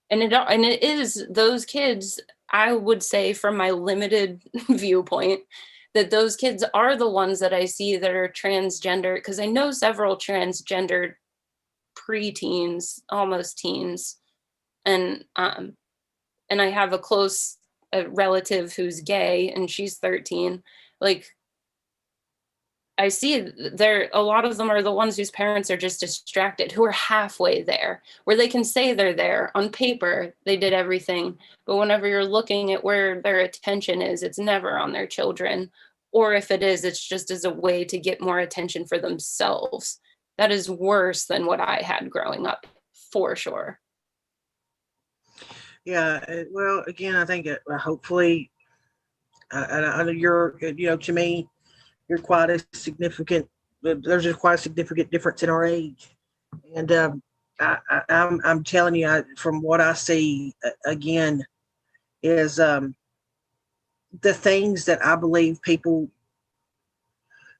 And it is those kids, I would say from my limited viewpoint, that those kids are the ones that I see that are transgender, because I know several transgender preteens, almost teens. And I have a relative who's gay and she's 13. Like, I see a lot of them are the ones whose parents are just distracted, who are halfway there, where they can say they're there. On paper, they did everything. But whenever you're looking at where their attention is, it's never on their children. Or if it is, it's just as a way to get more attention for themselves. That is worse than what I had growing up, for sure. Yeah. Well, again, I think hopefully, you're, to me, you're quite a significant. There's just quite a significant difference in our age, and I'm telling you, from what I see, again, is the things that I believe people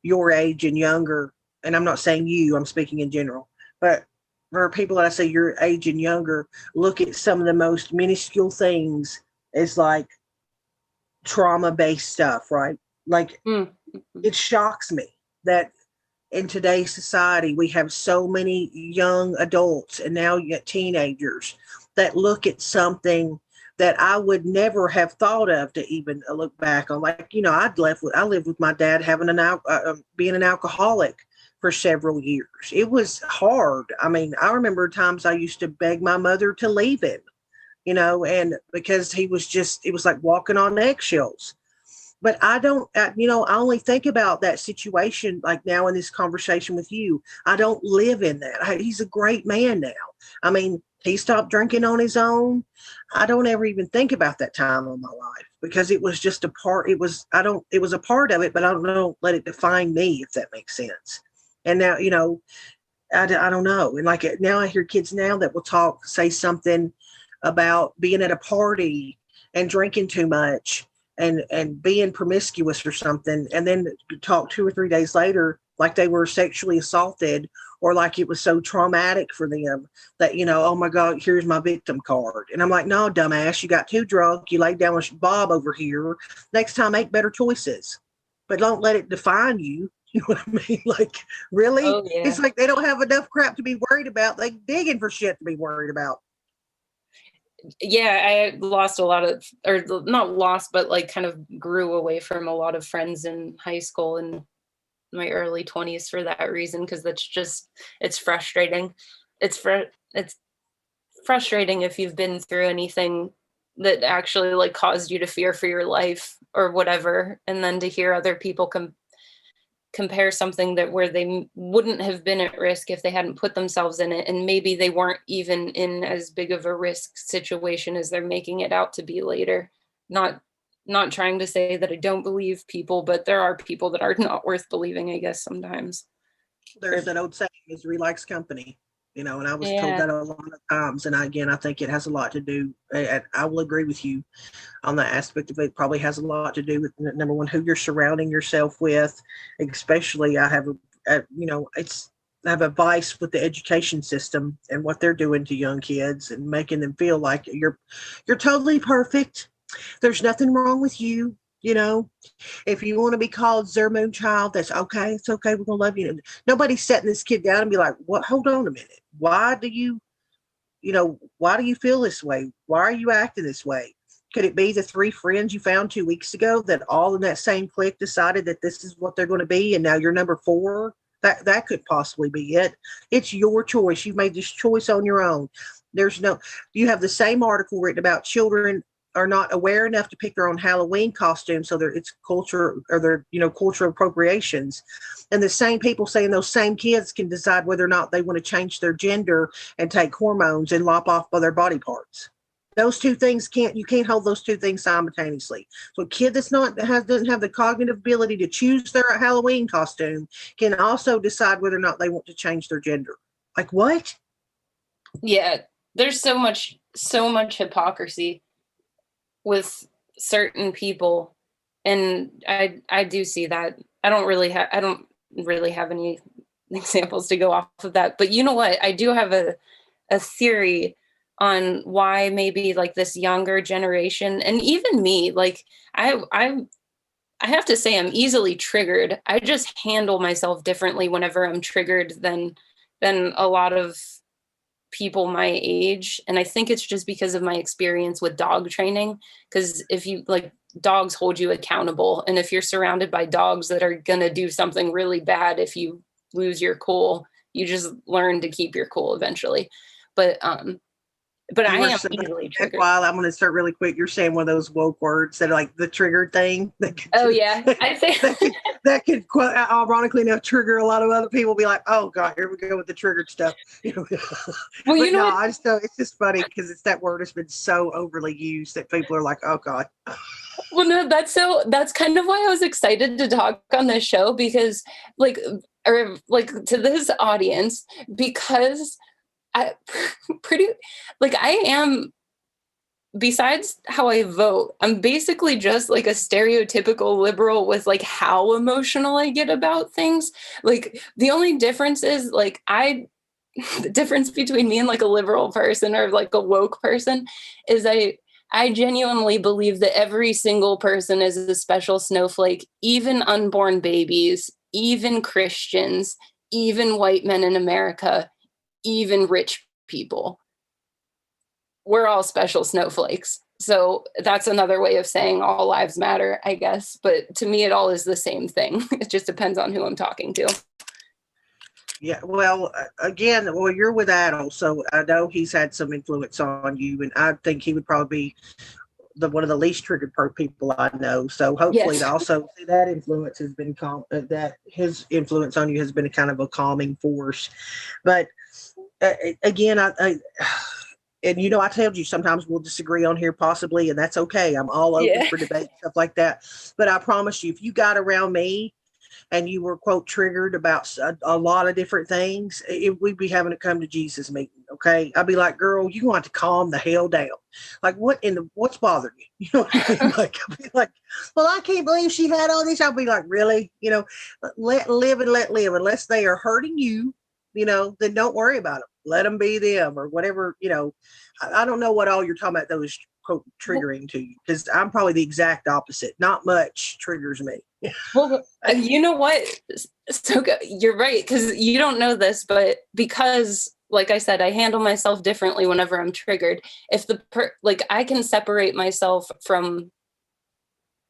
your age and younger, and I'm not saying you, I'm speaking in general, but for people that I say your age and younger, look at some of the most minuscule things as like trauma-based stuff, right? Like. It shocks me that in today's society, we have so many young adults and now yet teenagers that look at something that I would never have thought of to even look back on. Like, I lived with my dad being an alcoholic for several years. It was hard. I mean, I remember times I used to beg my mother to leave him, and because it was like walking on eggshells. But I don't, I only think about that situation like now in this conversation with you. I don't live in that. He's a great man now. I mean, he stopped drinking on his own. I don't ever even think about that time of my life because it was just a part. It was a part of it, but I don't let it define me, if that makes sense. And now, I don't know. And like now I hear kids now that will say something about being at a party and drinking too much and being promiscuous or something, and then talk 2 or 3 days later like they were sexually assaulted or like it was so traumatic for them that, oh my God, here's my victim card. And I'm like, no, dumbass, you got too drunk. You laid down with Bob over here. Next time, make better choices, but don't let it define you. You know what I mean? Like, really? Oh, yeah. It's like they don't have enough crap to be worried about. They digging for shit to be worried about. Yeah, I lost a lot of, or not lost, but like kind of grew away from a lot of friends in high school and my early 20s for that reason, because it's frustrating. It's frustrating if you've been through anything that actually like caused you to fear for your life or whatever, and then to hear other people compare something where they wouldn't have been at risk if they hadn't put themselves in it, and maybe they weren't even in as big of a risk situation as they're making it out to be later. Not trying to say that I don't believe people, but there are people that are not worth believing, I guess, sometimes. There's that old saying, misery likes company, and I was told that a lot of times. And I think it has a lot to do, and I will agree with you on that aspect of it. Probably has a lot to do with, number one, who you're surrounding yourself with. Especially, I have I have a vice with the education system and what they're doing to young kids and making them feel like you're totally perfect. There's nothing wrong with you. If you want to be called their moonchild, that's okay. It's okay. We're going to love you. Nobody's setting this kid down and be like, what? Hold on a minute. Why do you feel this way? Why are you acting this way? Could it be the 3 friends you found 2 weeks ago that all in that same clique decided that this is what they're going to be, and now you're number 4? That could possibly be it. It's your choice. You've made this choice on your own. You have the same article written about children are not aware enough to pick their own Halloween costume, so it's culture or their cultural appropriations. And the same people saying those same kids can decide whether or not they want to change their gender and take hormones and lop off of their body parts. Those two things you can't hold those two things simultaneously. So a kid doesn't have the cognitive ability to choose their Halloween costume can also decide whether or not they want to change their gender. Like what? Yeah, there's so much hypocrisy with certain people, and I do see that. I don't really have any examples to go off of that, but you know what? I do have a theory on why maybe like this younger generation, and even me, like I have to say I'm easily triggered. I just handle myself differently whenever I'm triggered than a lot of people my age. And I think it's just because of my experience with dog training, because if you like, dogs hold you accountable, and if you're surrounded by dogs that are gonna do something really bad, if you lose your cool, you just learn to keep your cool eventually. But I am easily triggered. While I'm going to start really quick, you're saying one of those woke words that are like the triggered thing. Oh yeah, I say that could quite ironically enough trigger a lot of other people. Be like, oh god, here we go with the triggered stuff. Well, you know, I just know it's just funny because it's that word has been so overly used that people are like, oh god. Well, no, that's kind of why I was excited to talk on this show, because to this audience, because I am, besides how I vote, I'm basically just like a stereotypical liberal with like how emotional I get about things. Like the only difference is like the difference between me and like a liberal person or like a woke person is I genuinely believe that every single person is a special snowflake, even unborn babies, even Christians, even white men in America, even rich people. We're all special snowflakes. So that's another way of saying all lives matter, I guess. But to me, it all is the same thing. It just depends on who I'm talking to. Yeah, well, again, you're with Adel, so I know he's had some influence on you, and I think he would probably be one of the least triggered people I know. So hopefully, Yes. also that influence has been that his influence on you has been a kind of a calming force. But again, I and I told you sometimes we'll disagree on here possibly, and that's okay. I'm all open for debate, stuff like that. But I promise you, if you got around me and you were quote triggered about a lot of different things, we'd be having a come to Jesus meeting. Okay, I'd be like, girl, you want to calm the hell down. Like, what's bothering you? You know what I mean? Like, I'd be like, well, I can't believe she had all this. I'll be like, really? Let live and let live. Unless they are hurting you, then don't worry about them. Let them be them or whatever. I don't know what all you're talking about though is quote triggering to you, because I'm probably the exact opposite. Not much triggers me. Well, you know what? So you're right, because you don't know this, but because, like I said, I handle myself differently whenever I'm triggered. If I can separate myself from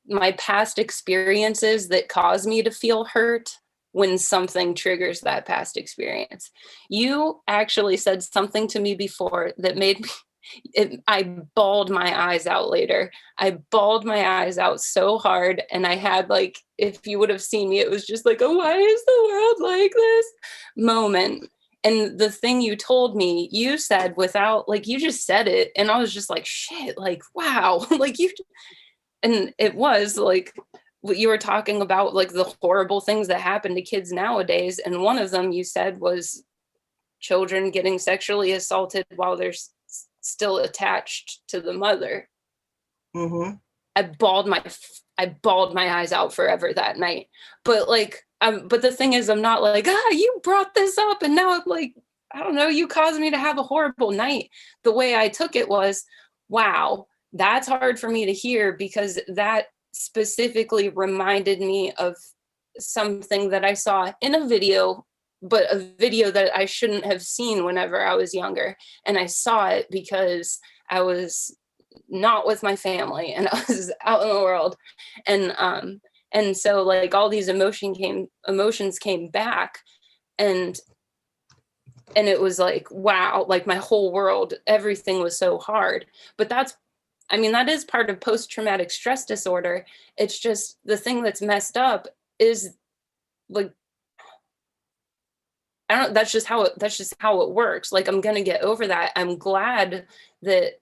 my past experiences that cause me to feel hurt when something triggers that past experience. You actually said something to me before that made me. I bawled my eyes out later. I bawled my eyes out so hard. And I had if you would have seen me, it was just like, oh, why is the world like this moment? And the thing you told me, you said without, you just said it. And I was just like, shit, wow. And it was what you were talking about, the horrible things that happen to kids nowadays. And one of them you said was children getting sexually assaulted while they're still attached to the mother. Mm-hmm. I bawled my eyes out forever that night. But but the thing is, I'm not you brought this up and now I'm I don't know, you caused me to have a horrible night. The way I took it was, wow, that's hard for me to hear, because that specifically reminded me of something that I saw in a video, but a video that I shouldn't have seen whenever I was younger. And I saw it because I was not with my family and I was out in the world. And so all these emotions came back, and it was wow, my whole world, everything was so hard. But that's I mean, that is part of post-traumatic stress disorder. It's just the thing that's messed up is like, I don't, that's just how it works. Like, I'm going to get over that. I'm glad that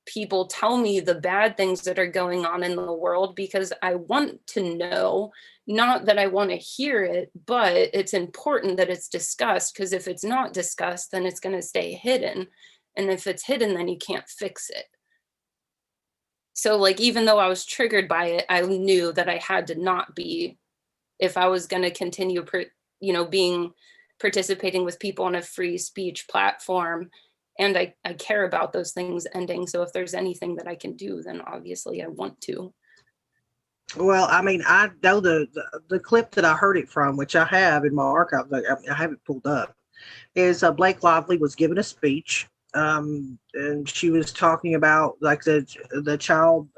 people tell me the bad things that are going on in the world, because I want to know, not that I want to hear it, but it's important that it's discussed, because if it's not discussed, then it's going to stay hidden. And if it's hidden, then you can't fix it. So like, even though I was triggered by it, I knew that I had to not be, if I was going to continue, participating with people on a free speech platform. And I care about those things ending. So if there's anything that I can do, then obviously I want to. Well, I mean, I know the clip that I heard it from, which I have in my archive, I have it pulled up, is Blake Lively was giving a speech. And she was talking about like the child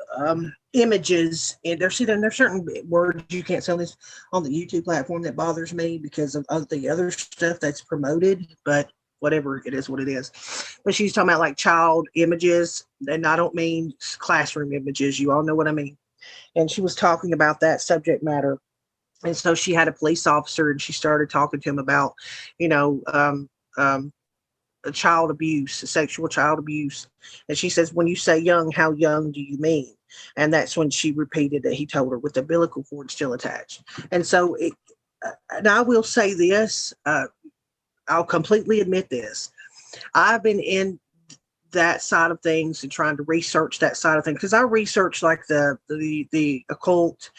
images, and there's certain words you can't say this on the YouTube platform that bothers me because of the other stuff that's promoted, but whatever, it is what it is. But she's talking about like child images, and I don't mean classroom images, you all know what I mean. And she was talking about that subject matter. And so she had a police officer, and she started talking to him about, child abuse, sexual child abuse. And she says, when you say young, how young do you mean? And that's when she repeated that he told her with the umbilical cord still attached. And so and I will say this, I'll completely admit this. I've been in that side of things and trying to research that side of things, because I research like the occult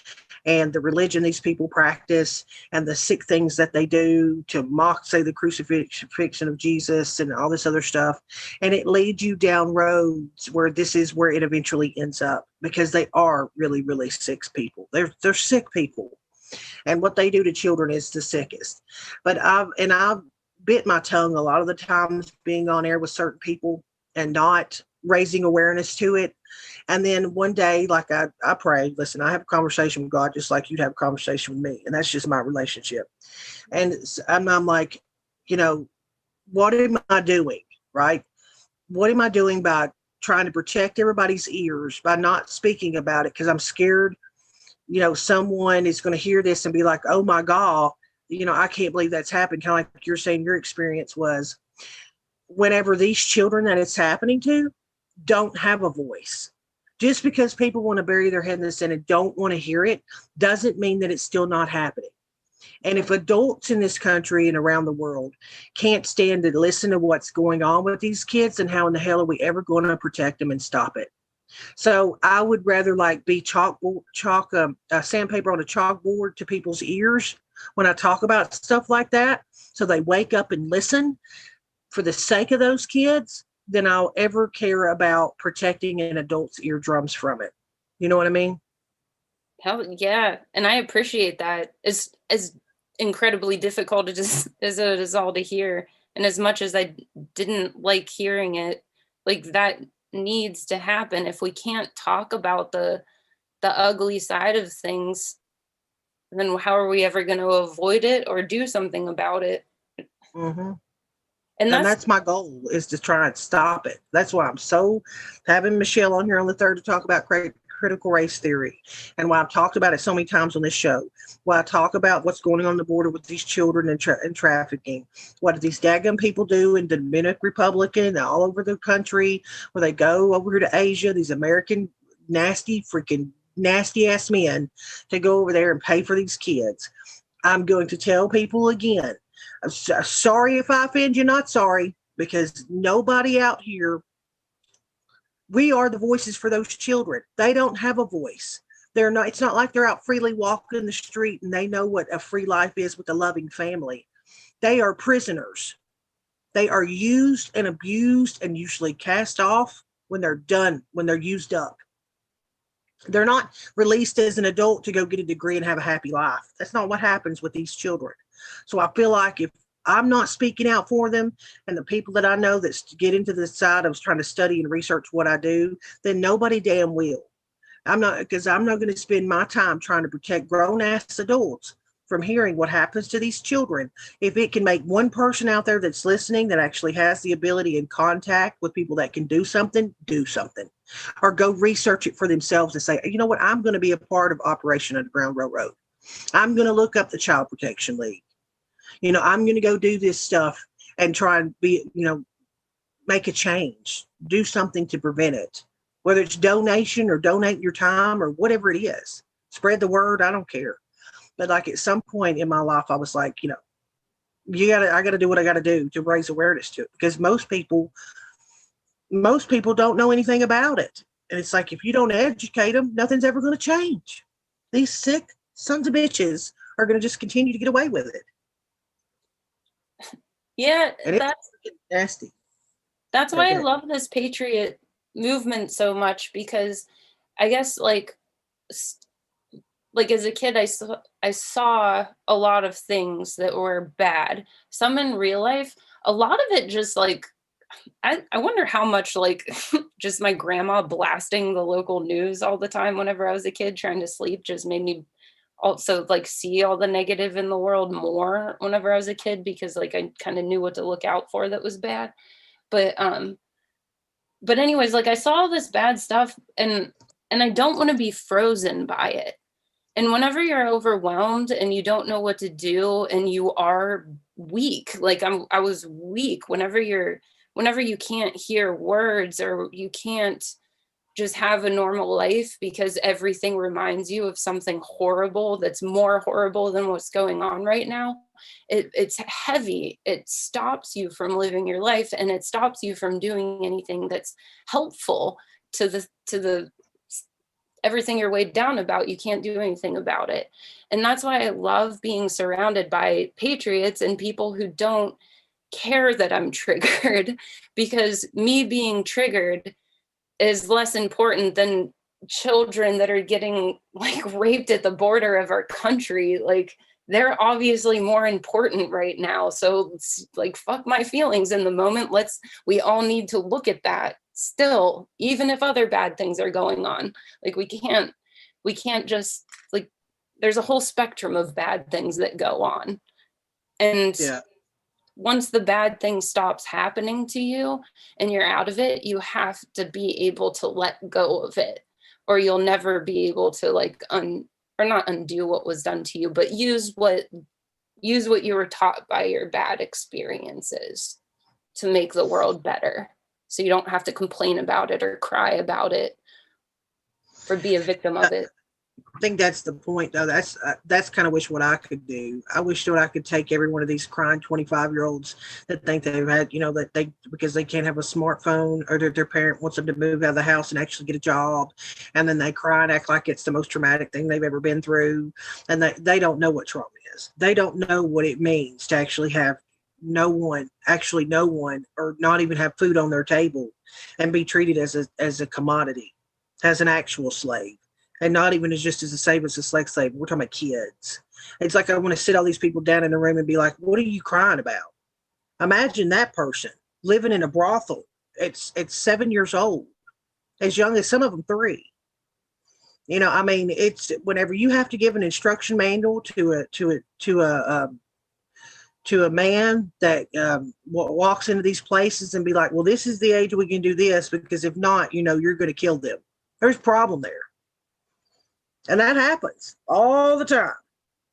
and the religion these people practice and the sick things that they do to mock, say, the crucifixion of Jesus and all this other stuff. And it leads you down roads where this is where it eventually ends up, because they are really, really sick people. They're sick people. And what they do to children is the sickest. But I've bit my tongue a lot of the times being on air with certain people and not raising awareness to it. And then one day, like I pray, listen, I have a conversation with God just like you'd have a conversation with me. And that's just my relationship. And I'm like, what am I doing? Right? What am I doing by trying to protect everybody's ears by not speaking about it? Because I'm scared, someone is going to hear this and be like, oh my God, I can't believe that's happened. Kind of like you're saying your experience was. Whenever these children that it's happening to don't have a voice. Just because people want to bury their head in the sand and don't want to hear it doesn't mean that it's still not happening. And if adults in this country and around the world can't stand to listen to what's going on with these kids, then how in the hell are we ever going to protect them and stop it? So I would rather be sandpaper on a chalkboard to people's ears when I talk about stuff like that, so they wake up and listen for the sake of those kids, than I'll ever care about protecting an adult's eardrums from it. You know what I mean? Hell yeah. And I appreciate that. It's as incredibly difficult as it is all to hear. And as much as I didn't like hearing it, like that needs to happen. If we can't talk about the ugly side of things, then how are we ever going to avoid it or do something about it? Mm-hmm. And that's my goal, is to try and stop it. That's why I'm so having Michelle on here on the 3rd to talk about critical race theory, and why I've talked about it so many times on this show. Why I talk about what's going on the border with these children and trafficking. What do these daggum people do in the Dominican Republic and all over the country, where they go over here to Asia, these American nasty ass men to go over there and pay for these kids. I'm going to tell people again, I'm sorry if I offend you, not sorry, because nobody out here, we are the voices for those children. They don't have a voice. They're not, it's not like they're out freely walking the street and they know what a free life is with a loving family. They are prisoners. They are used and abused and usually cast off when they're done, when they're used up. They're not released as an adult to go get a degree and have a happy life. That's not what happens with these children. So I feel like if I'm not speaking out for them, and the people that I know that get into the side of trying to study and research what I do, then nobody damn will. I'm not going to spend my time trying to protect grown-ass adults from hearing what happens to these children. If it can make one person out there that's listening that actually has the ability and contact with people that can do something, do something. or go research it for themselves and say, you know what, I'm going to be a part of Operation Underground Railroad. I'm going to look up the Child Protection League. I'm going to go do this stuff and try and be, make a change, do something to prevent it, whether it's donation or donate your time or whatever it is. Spread the word. I don't care. But like at some point in my life, I was like, I got to do what I got to do to raise awareness to it, because most people don't know anything about it. And it's like, if you don't educate them, nothing's ever going to change. These sick sons of bitches are going to just continue to get away with it. Yeah, and that's nasty. That's why I love this Patriot movement so much, because I guess like as a kid, I saw a lot of things that were bad. Some in real life, a lot of it just like, I wonder how much like just my grandma blasting the local news all the time whenever I was a kid trying to sleep just made me also like see all the negative in the world more whenever I was a kid, because like I kind of knew what to look out for that was bad. But anyways, like I saw all this bad stuff and I don't want to be frozen by it. And whenever you're overwhelmed and you don't know what to do and you are weak, like I was weak whenever you can't hear words or you can't just have a normal life because everything reminds you of something horrible that's more horrible than what's going on right now. It's heavy. It stops you from living your life, and it stops you from doing anything that's helpful to the everything you're weighed down about. You can't do anything about it. And that's why I love being surrounded by patriots and people who don't care that I'm triggered, because me being triggered is less important than children that are getting like raped at the border of our country. Like they're obviously more important right now. So it's like, fuck my feelings in the moment. We all need to look at that still, even if other bad things are going on. Like we can't just like, there's a whole spectrum of bad things that go on. And once the bad thing stops happening to you and you're out of it, you have to be able to let go of it, or you'll never be able to like or not undo what was done to you, but use what you were taught by your bad experiences to make the world better. So you don't have to complain about it or cry about it or be a victim of it. I think that's the point, though. That's kind of what I could do. I wish that I could take every one of these crying 25-year-olds that think they've had, because they can't have a smartphone, or their parent wants them to move out of the house and actually get a job, and then they cry and act like it's the most traumatic thing they've ever been through, and they don't know what trauma is. They don't know what it means to actually have no one, or not even have food on their table, and be treated as a commodity, as an actual slave. And not even as a slave, as a sex slave. We're talking about kids. It's like I want to sit all these people down in a room and be like, what are you crying about? Imagine that person living in a brothel. It's 7 years old, as young as some of them 3. It's whenever you have to give an instruction manual to a man that walks into these places and be like, well, this is the age we can do this, because if not, you're going to kill them. There's a problem there. And that happens all the time.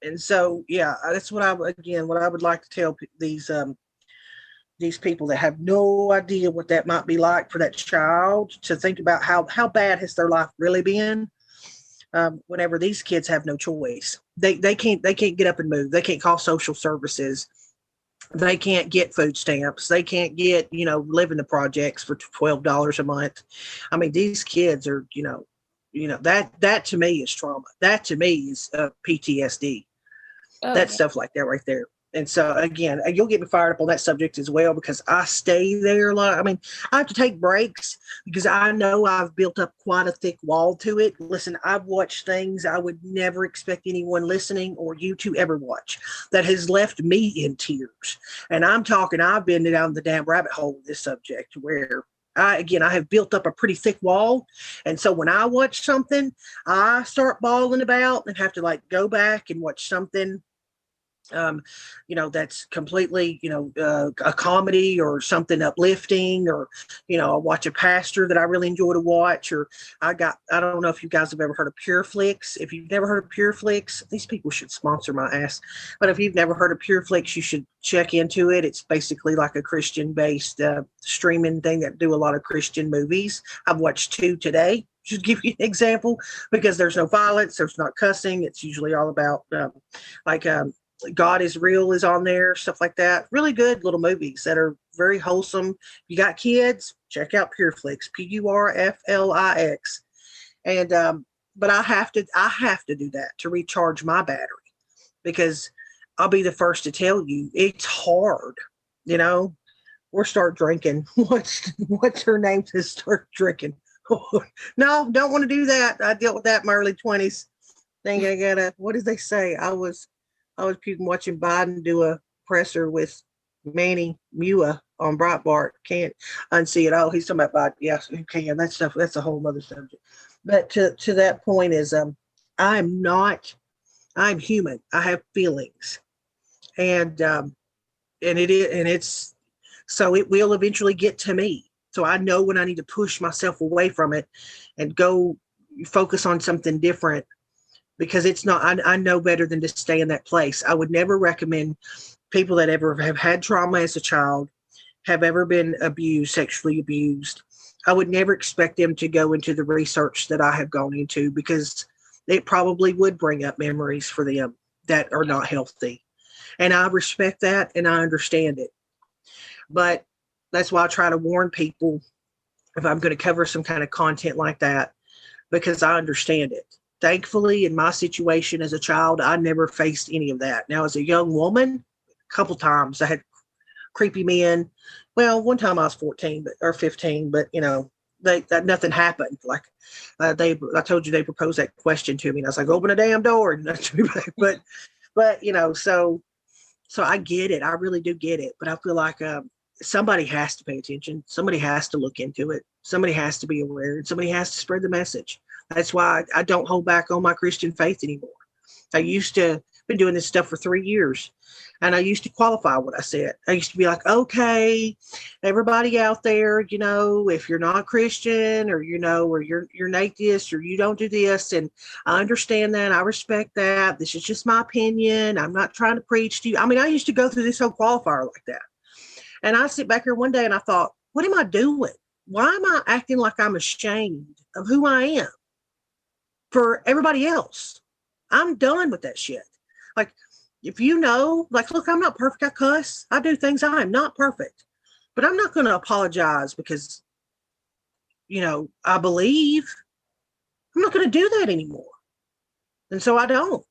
And so, that's what I would like to tell these people that have no idea what that might be like for that child, to think about how bad has their life really been. Whenever these kids have no choice, they can't get up and move. They can't call social services. They can't get food stamps. They can't get, live in the projects for $12 a month. I mean, these kids are, that to me is trauma. That to me is PTSD. That's stuff like that right there. And so again, you'll get me fired up on that subject as well, because I stay there a lot. I mean, I have to take breaks because I know I've built up quite a thick wall to it. Listen, I've watched things I would never expect anyone listening or you to ever watch that has left me in tears. And I'm talking, I've been down the damn rabbit hole with this subject where I have built up a pretty thick wall. And so when I watch something, I start bawling about and have to like go back and watch something That's completely, a comedy or something uplifting, or, I'll watch a pastor that I really enjoy to watch, or I don't know if you guys have ever heard of Pure Flix. If you've never heard of Pure Flix, these people should sponsor my ass. But if you've never heard of Pure Flix, you should check into it. It's basically like a Christian based streaming thing that do a lot of Christian movies. I've watched 2 today. Just give you an example, because there's no violence, there's not cussing. It's usually all about God is Real is on there, stuff like that. Really good little movies that are very wholesome. You got kids, check out Pureflix, Purflix. And but I have to do that to recharge my battery, because I'll be the first to tell you it's hard, or start drinking. What's her name to start drinking? No, don't want to do that. I dealt with that in my early 20s. Think I gotta, what did they say? I was watching Biden do a presser with Manny Mua on Breitbart. Can't unsee it. Oh, he's talking about Biden. Yes, you can. That stuff, that's a whole other subject. But to that point is, I'm human. I have feelings. And it's, so it will eventually get to me. So I know when I need to push myself away from it and go focus on something different, because it's not, I know better than to stay in that place. I would never recommend people that ever have had trauma as a child, have ever been abused, sexually abused. I would never expect them to go into the research that I have gone into, because it probably would bring up memories for them that are not healthy. And I respect that and I understand it. But that's why I try to warn people if I'm going to cover some kind of content like that, because I understand it. Thankfully, in my situation as a child, I never faced any of that. Now, as a young woman, a couple times I had creepy men. Well, one time I was 14 or 15, but that nothing happened. Like I told you, they proposed that question to me, and I was like, "Open a damn door." but so I get it. I really do get it. But I feel like somebody has to pay attention. Somebody has to look into it. Somebody has to be aware, and somebody has to spread the message. That's why I don't hold back on my Christian faith anymore. I used to been doing this stuff for 3 years, and I used to qualify what I said. I used to be like, okay, everybody out there, if you're not Christian, or or you're an atheist, or you don't do this, and I understand that, I respect that. This is just my opinion. I'm not trying to preach to you. I mean, I used to go through this whole qualifier like that, and I sit back here one day and I thought, what am I doing? Why am I acting like I'm ashamed of who I am for everybody else? I'm done with that shit. Like, if look, I'm not perfect. I cuss. I do things. I am not perfect. But I'm not going to apologize because, I believe. I'm not going to do that anymore. And so I don't.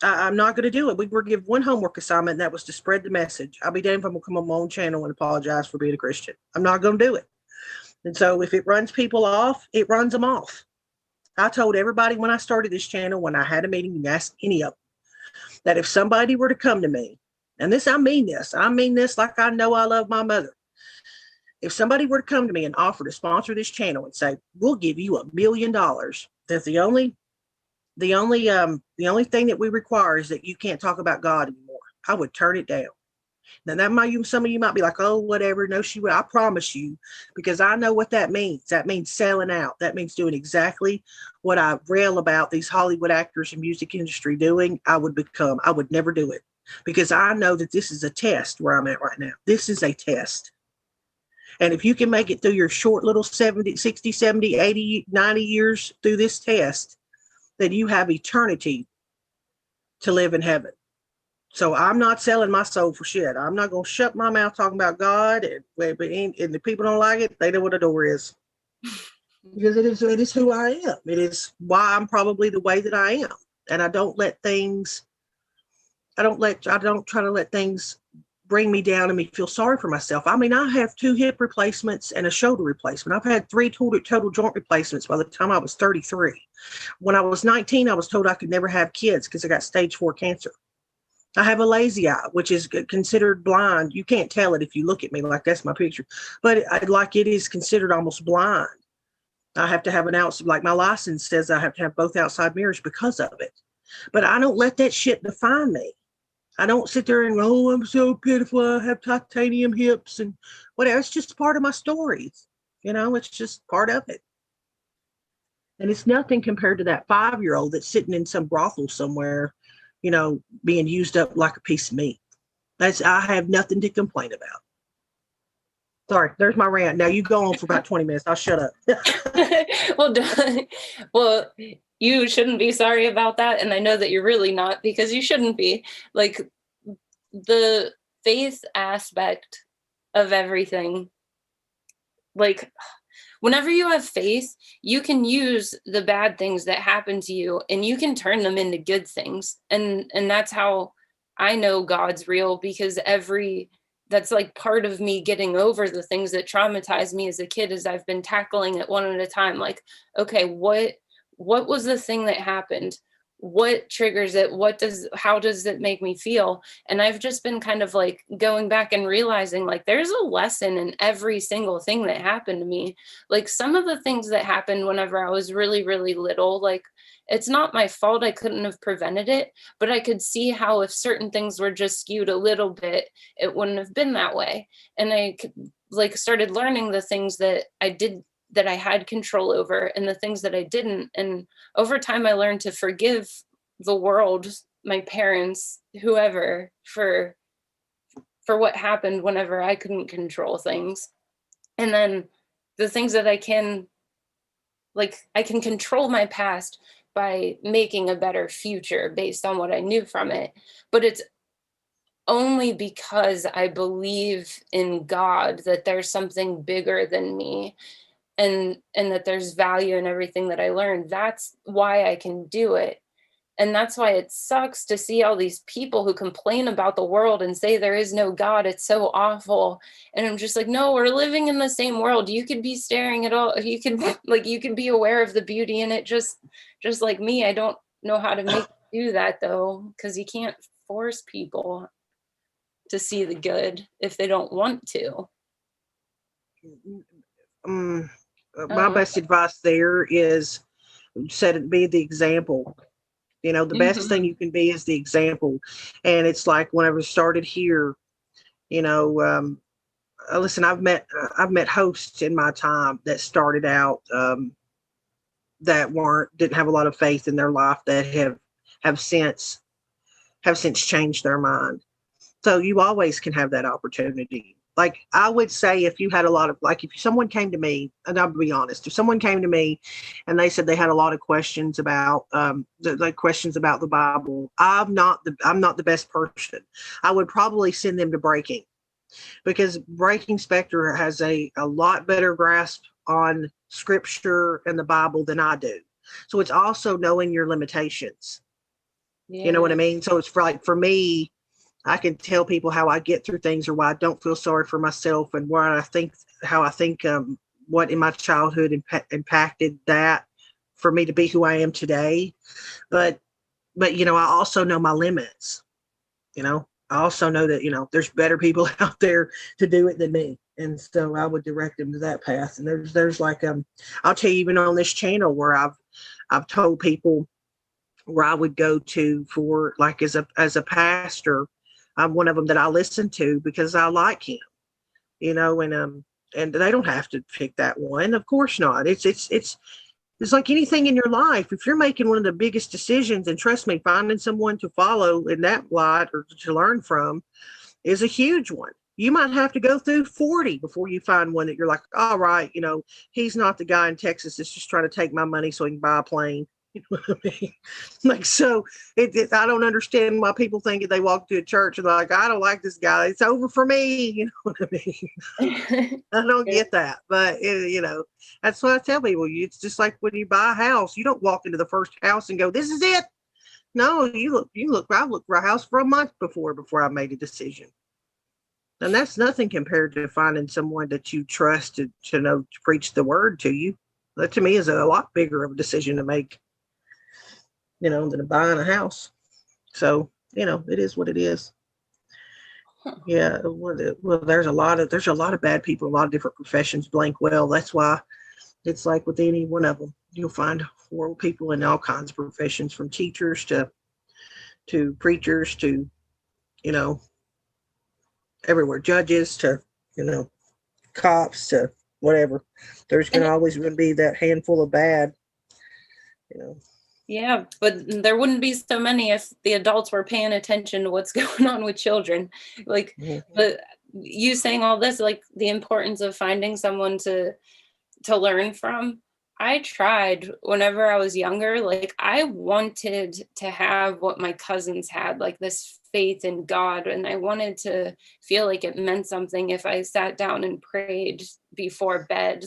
I'm not going to do it. We were given one homework assignment, and that was to spread the message. I'll be damned if I'm going to come on my own channel and apologize for being a Christian. I'm not going to do it. And so if it runs people off, it runs them off. I told everybody when I started this channel, when I had a meeting, and asked any of them, that if somebody were to come to me, and I mean this like I know I love my mother. If somebody were to come to me and offer to sponsor this channel and say, we'll give you $1 million, that the only thing that we require is that you can't talk about God anymore, I would turn it down. Now some of you might be like, oh, whatever. No, she would. I promise you, because I know what that means. That means selling out. That means doing exactly what I rail about these Hollywood actors and music industry doing. I would never do it, because I know that this is a test where I'm at right now. This is a test. And if you can make it through your short little 70, 60, 70, 80, 90 years through this test, then you have eternity to live in heaven. So I'm not selling my soul for shit. I'm not going to shut my mouth talking about God. And the people don't like it, they know what a door is. Because it is who I am. It is why I'm probably the way that I am. And I don't try to let things bring me down and me feel sorry for myself. I mean, I have 2 hip replacements and a shoulder replacement. I've had 3 total joint replacements by the time I was 33. When I was 19, I was told I could never have kids because I got stage 4 cancer. I have a lazy eye, which is considered blind. You can't tell it if you look at me, like that's my picture, but it is considered almost blind. I have to have like my license says I have to have both outside mirrors because of it. But I don't let that shit define me. I don't sit there and go, oh, I'm so pitiful. I have titanium hips and whatever. It's just part of my stories. It's just part of it. And it's nothing compared to that 5-year-old that's sitting in some brothel somewhere, being used up like a piece of meat. I have nothing to complain about. Sorry, there's my rant. Now you go on for about 20 minutes. I'll shut up. Well, you shouldn't be sorry about that. And I know that you're really not, because you shouldn't be. Like, the faith aspect of everything, like, whenever you have faith, you can use the bad things that happen to you and you can turn them into good things. And that's how I know God's real, because that's like part of me getting over the things that traumatized me as a kid, as I've been tackling it one at a time. Like, okay, what was the thing that happened? What triggers it? How does it make me feel? And I've just been kind of like going back and realizing, like, there's a lesson in every single thing that happened to me. Like, some of the things that happened whenever I was really, really little, like, it's not my fault. I couldn't have prevented it, but I could see how if certain things were just skewed a little bit, it wouldn't have been that way. And I started learning the things that I did, that I had control over, and the things that I didn't. And over time, I learned to forgive the world, my parents, whoever, for what happened whenever I couldn't control things. And then the things that I can control my past by making a better future based on what I knew from it. But it's only because I believe in God, that there's something bigger than me, and that there's value in everything that I learned. That's why I can do it. And that's why it sucks to see all these people who complain about the world and say there is no God. It's so awful. And I'm just like, no, we're living in the same world. You could be staring at all. You could be aware of the beauty in it. Just like me. I don't know how to make you do that, though, because you can't force people to see the good if they don't want to. My best advice there is be the example. The best thing you can be is the example. And it's like, whenever I started here, listen, I've met hosts in my time that started out that didn't have a lot of faith in their life, that have since changed their mind. So you always can have that opportunity. Like, I would say, if you had a lot of, like, if someone came to me, and I'll be honest, if someone came to me and they said they had a lot of questions about questions about the Bible, I'm not the best person. I would probably send them to Breaking, because Breaking Spectre has a lot better grasp on Scripture and the Bible than I do. So it's also knowing your limitations. Yeah. You know what I mean? So it's for me, I can tell people how I get through things, or why I don't feel sorry for myself, and how I think what in my childhood impacted that for me to be who I am today. But I also know my limits. I also know that, there's better people out there to do it than me. And so I would direct them to that path. And there's like, I'll tell you, even on this channel, where I've told people where I would go to for, like, as a pastor. I'm one of them that I listen to because I like him, and they don't have to pick that one. Of course not. It's like anything in your life. If you're making one of the biggest decisions, and trust me, finding someone to follow in that light or to learn from is a huge one. You might have to go through 40 before you find one that you're like, all right, he's not the guy in Texas that's just trying to take my money so he can buy a plane. You know what I mean? Like, so I don't understand why people think if they walk to a church and they're like, I don't like this guy, it's over for me. You know what I mean? I don't get that. But, that's what I tell people. It's just like when you buy a house, you don't walk into the first house and go, this is it. No, I looked for a house for a month before I made a decision. And that's nothing compared to finding someone that you trust to preach the word to you. That to me is a lot bigger of a decision to make, than buying a house. So, it is what it is. Yeah. Well, there's a lot of bad people, a lot of different professions blank well. That's why it's like with any one of them, you'll find horrible people in all kinds of professions, from teachers to preachers to you know, everywhere, judges to, you know, cops to whatever. There's going to always be that handful of bad, you know. Yeah, but there wouldn't be so many if the adults were paying attention to what's going on with children. Like, but you saying all this, like the importance of finding someone to learn from. I tried whenever I was younger, like I wanted to have what my cousins had, like this faith in God. And I wanted to feel like it meant something if I sat down and prayed before bed,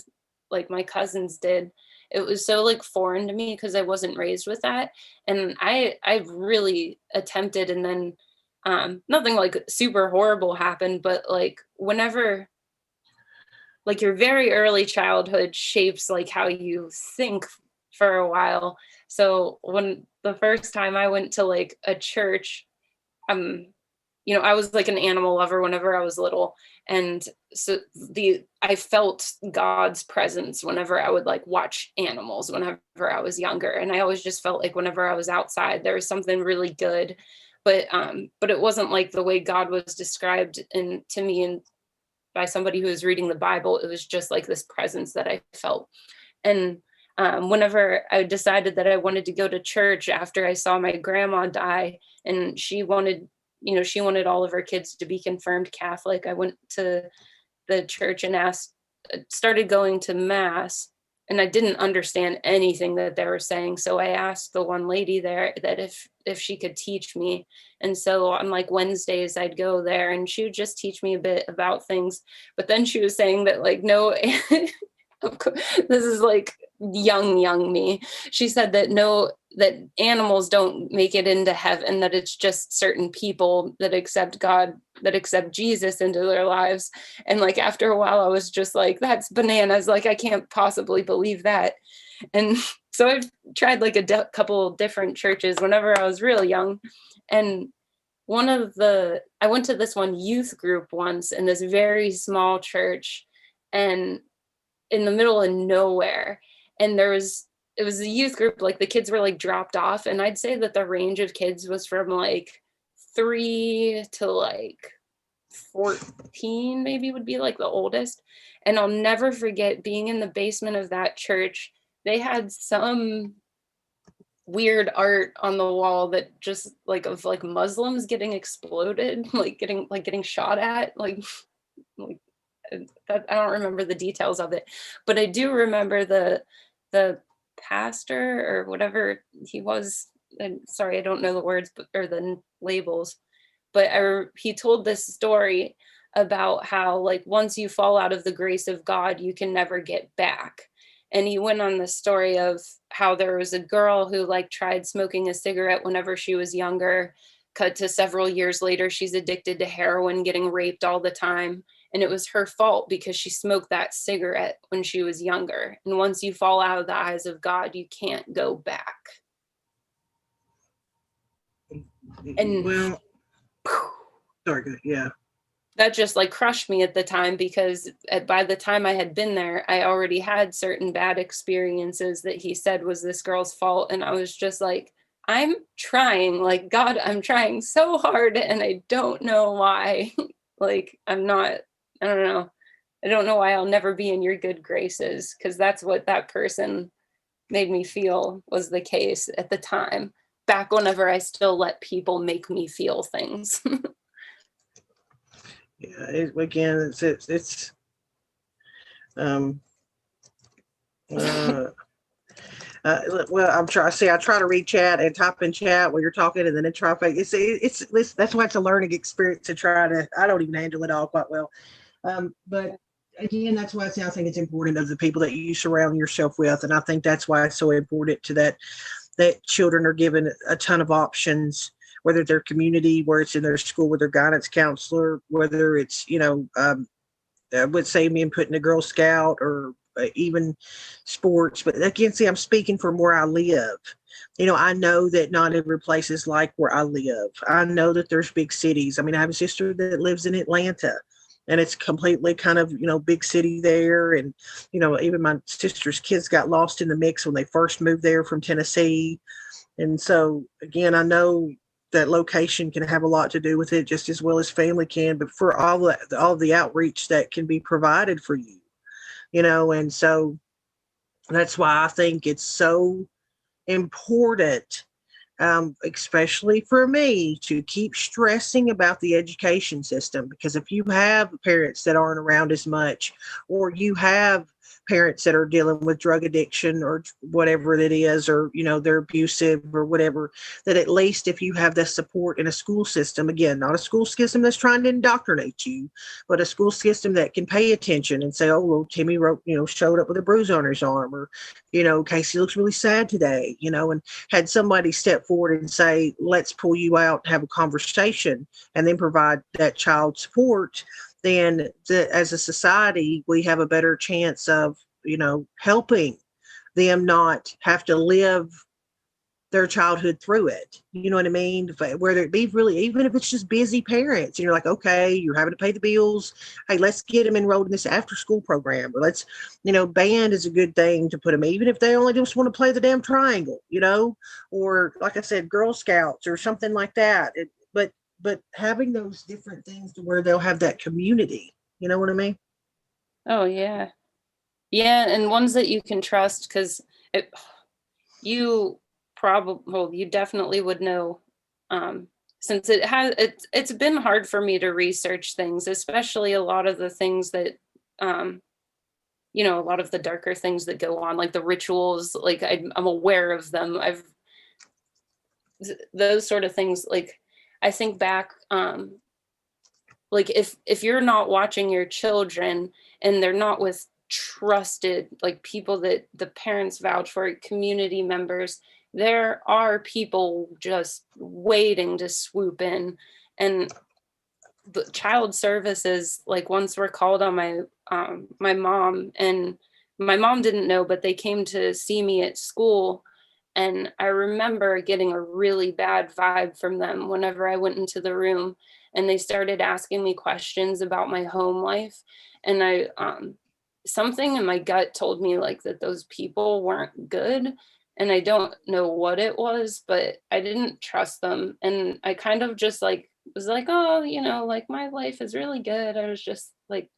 like my cousins did. It was so like foreign to me because I wasn't raised with that. And I really attempted, and then nothing like super horrible happened, but like whenever, like your very early childhood shapes like how you think for a while. So when the first time I went to like a church, you know, I was like an animal lover whenever I was little. And so I felt God's presence whenever I would like watch animals whenever I was younger. And I always just felt like whenever I was outside, there was something really good. But it wasn't like the way God was described to me and by somebody who was reading the Bible. It was just like this presence that I felt. And whenever I decided that I wanted to go to church after I saw my grandma die, and she wanted all of her kids to be confirmed Catholic, I went to the church and started going to mass, and I didn't understand anything that they were saying. So I asked the one lady there that if she could teach me. And so on like Wednesdays, I'd go there and she would just teach me a bit about things. But then she was saying that like, no, of course, this is like young me. She said that that animals don't make it into heaven, that it's just certain people that accept God, that accept Jesus into their lives. And like after a while I was just like, that's bananas, like I can't possibly believe that. And so I've tried like a couple different churches whenever I was real young. And I went to this one youth group once in this very small church and in the middle of nowhere. And it was a youth group, like the kids were like dropped off. And I'd say that the range of kids was from like 3 to like 14, maybe would be like the oldest. And I'll never forget being in the basement of that church. They had some weird art on the wall that just like of like Muslims getting exploded, like getting shot at, like that. I don't remember the details of it, but I do remember the pastor or whatever he was. And sorry, I don't know the words, or the labels, but he told this story about how like once you fall out of the grace of God, you can never get back. And he went on the story of how there was a girl who like tried smoking a cigarette whenever she was younger. Cut to several years later, she's addicted to heroin, getting raped all the time. And it was her fault because she smoked that cigarette when she was younger. And once you fall out of the eyes of God, you can't go back. And well, sorry, yeah. That just like crushed me at the time, because by the time I had been there, I already had certain bad experiences that he said was this girl's fault. And I was just like, I'm trying, like, God, I'm trying so hard and I don't know why. Like, I don't know. I don't know why I'll never be in your good graces, because that's what that person made me feel was the case at the time, back whenever I still let people make me feel things. Yeah, again, it's well, I try to read chat and type in chat while you're talking, and then try to. It's that's why it's a learning experience to try to. I don't even handle it all quite well, but again, that's why I think it's important of the people that you surround yourself with, and I think that's why it's so important that children are given a ton of options, whether they're community, where it's in their school with their guidance counselor, whether it's, I would say being put in a Girl Scout or even sports. But again, see, I'm speaking from where I live. I know that not every place is like where I live. I know that there's big cities. I mean, I have a sister that lives in Atlanta, and it's completely kind of, big city there. And, even my sister's kids got lost in the mix when they first moved there from Tennessee. And so, again, I know that location can have a lot to do with it, just as well as family can, but for all the outreach that can be provided for you, and so that's why I think it's so important, especially for me, to keep stressing about the education system, because if you have parents that aren't around as much, or you have parents that are dealing with drug addiction or whatever it is, or they're abusive or whatever, that at least if you have the support in a school system, again, not a school system that's trying to indoctrinate you, but a school system that can pay attention and say, oh well, Timmy showed up with a bruise on his arm, or Casey looks really sad today, and had somebody step forward and say, let's pull you out, have a conversation, and then provide that child support, then as a society, we have a better chance of, helping them not have to live their childhood through it. You know what I mean? Whether it be really, even if it's just busy parents, and you're like, okay, you're having to pay the bills. Hey, let's get them enrolled in this after school program, or let's, band is a good thing to put them, even if they only just want to play the damn triangle, or like I said, Girl Scouts or something like that. But having those different things to where they'll have that community, you know what I mean? Oh yeah. Yeah. And ones that you can trust, because you definitely would know, since it's been hard for me to research things, especially a lot of the things that, a lot of the darker things that go on, like the rituals, like I'm aware of them. Those sort of things, like, I think back, like if you're not watching your children and they're not with trusted, like, people that the parents vouch for, community members, there are people just waiting to swoop in. And the child services, like, once were called on my mom, and my mom didn't know, but they came to see me at school. And I remember getting a really bad vibe from them whenever I went into the room, and they started asking me questions about my home life. And something in my gut told me, like, that those people weren't good. And I don't know what it was, but I didn't trust them. And I kind of just was like, oh, like, my life is really good. I was just like,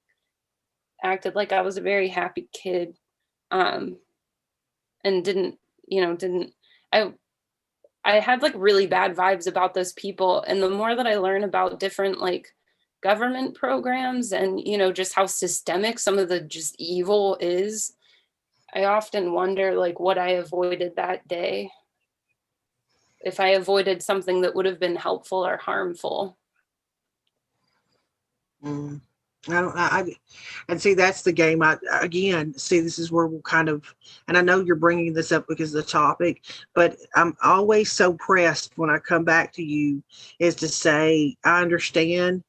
acted like I was a very happy kid. And didn't I had like really bad vibes about those people. And the more that I learn about different like government programs and, just how systemic some of the just evil is, I often wonder like what I avoided that day. If I avoided something that would have been helpful or harmful. And see, that's the game. This is where we'll kind of, and I know you're bringing this up because of the topic, but I'm always so pressed when I come back to you is to say, I understand,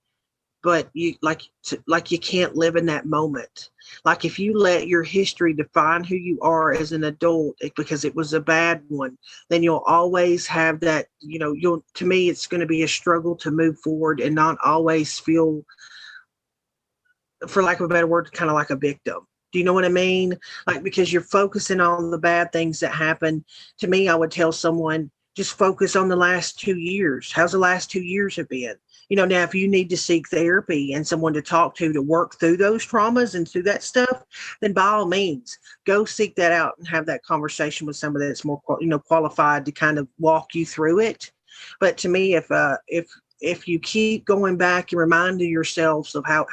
but you you can't live in that moment. Like if you let your history define who you are as an adult because it was a bad one, then you'll always have that, to me, it's going to be a struggle to move forward and not always feel, for lack of a better word, kind of like a victim. Do you know what I mean? Like, because you're focusing on the bad things that happen. To me, I would tell someone, just focus on the last 2 years. How's the last 2 years have been? Now if you need to seek therapy and someone to talk to work through those traumas and through that stuff, then by all means, go seek that out and have that conversation with somebody that's more, qualified to kind of walk you through it. But to me, if you keep going back and reminding yourselves of how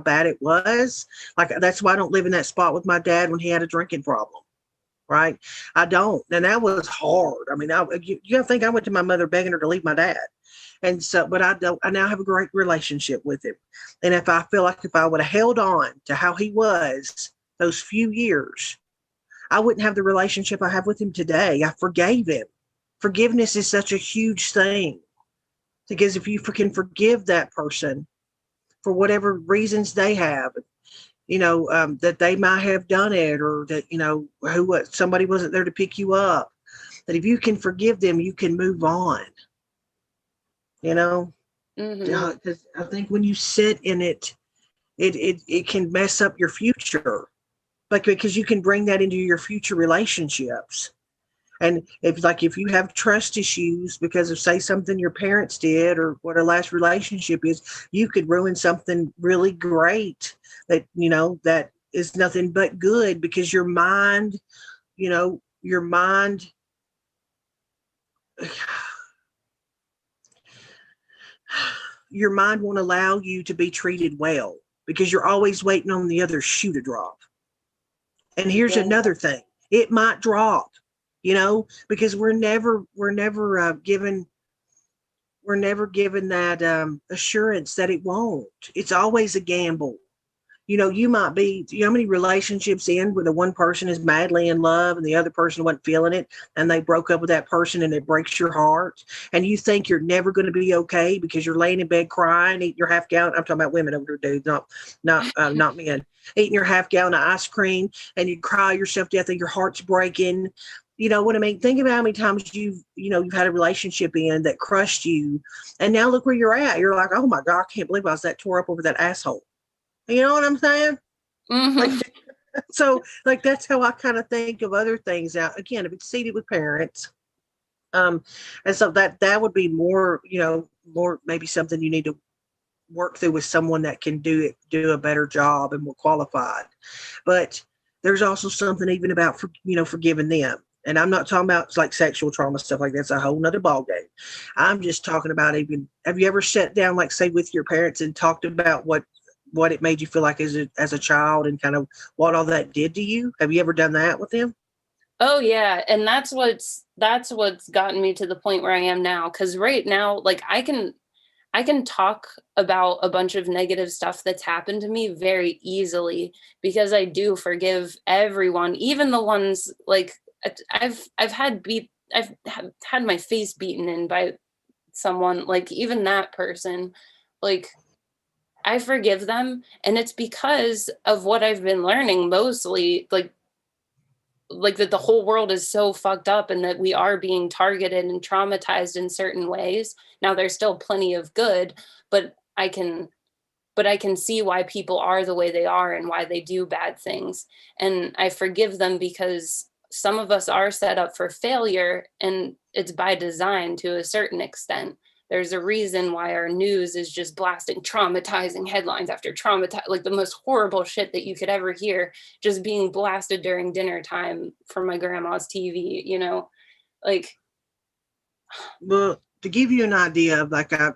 bad it was, like that's why I don't live in that spot with my dad when he had a drinking problem. Right. I don't. And that was hard. I mean, you gotta think I went to my mother begging her to leave my dad. And so, but I now have a great relationship with him. And if I feel like if I would have held on to how he was those few years, I wouldn't have the relationship I have with him today. I forgave him. Forgiveness is such a huge thing. Because if you can forgive that person for whatever reasons they have, that they might have done it, or that, somebody wasn't there to pick you up, that if you can forgive them, you can move on. Because I think when you sit in it, it can mess up your future, like because you can bring that into your future relationships. And if you have trust issues because of, say, something your parents did or what a last relationship is, you could ruin something really great that, that is nothing but good, because your mind, your mind, your mind won't allow you to be treated well because you're always waiting on the other shoe to drop. And here's another thing. It might drop, because we're never given that assurance that it won't. It's always a gamble. You might be, how many relationships end where the one person is madly in love and the other person wasn't feeling it, and they broke up with that person, and it breaks your heart, and you think you're never going to be okay because you're laying in bed crying, eating your half gallon. I'm talking about women over there, dudes, not men. Eating your half gallon of ice cream, and you cry yourself to death, and your heart's breaking. You know what I mean? Think about how many times you've had a relationship in that crushed you, and now look where you're at. You're like, oh my God, I can't believe I was that tore up over that asshole. You know what I'm saying? Mm-hmm. So that's how I kind of think of other things. Now, again, if it's seated with parents, and so that would be more, more maybe something you need to work through with someone that can do a better job and more qualified. But there's also something even about forgiving them. And I'm not talking about like sexual trauma stuff like that's a whole nother ballgame. I'm just talking about have you ever sat down, like say with your parents, and talked about what it made you feel like as a child and kind of what all that did to you? Have you ever done that with them? Oh yeah. And that's what's gotten me to the point where I am now. Cause right now, like I can talk about a bunch of negative stuff that's happened to me very easily because I do forgive everyone, even the ones like I've had my face beaten in by someone, like even that person, like I forgive them. And it's because of what I've been learning mostly, like that the whole world is so fucked up and that we are being targeted and traumatized in certain ways. Now there's still plenty of good, but I can see why people are the way they are and why they do bad things. And I forgive them because some of us are set up for failure, and it's by design to a certain extent. There's a reason why our news is just blasting traumatizing headlines after like the most horrible shit that you could ever hear, just being blasted during dinner time from my grandma's TV, like. Well, to give you an idea of like, I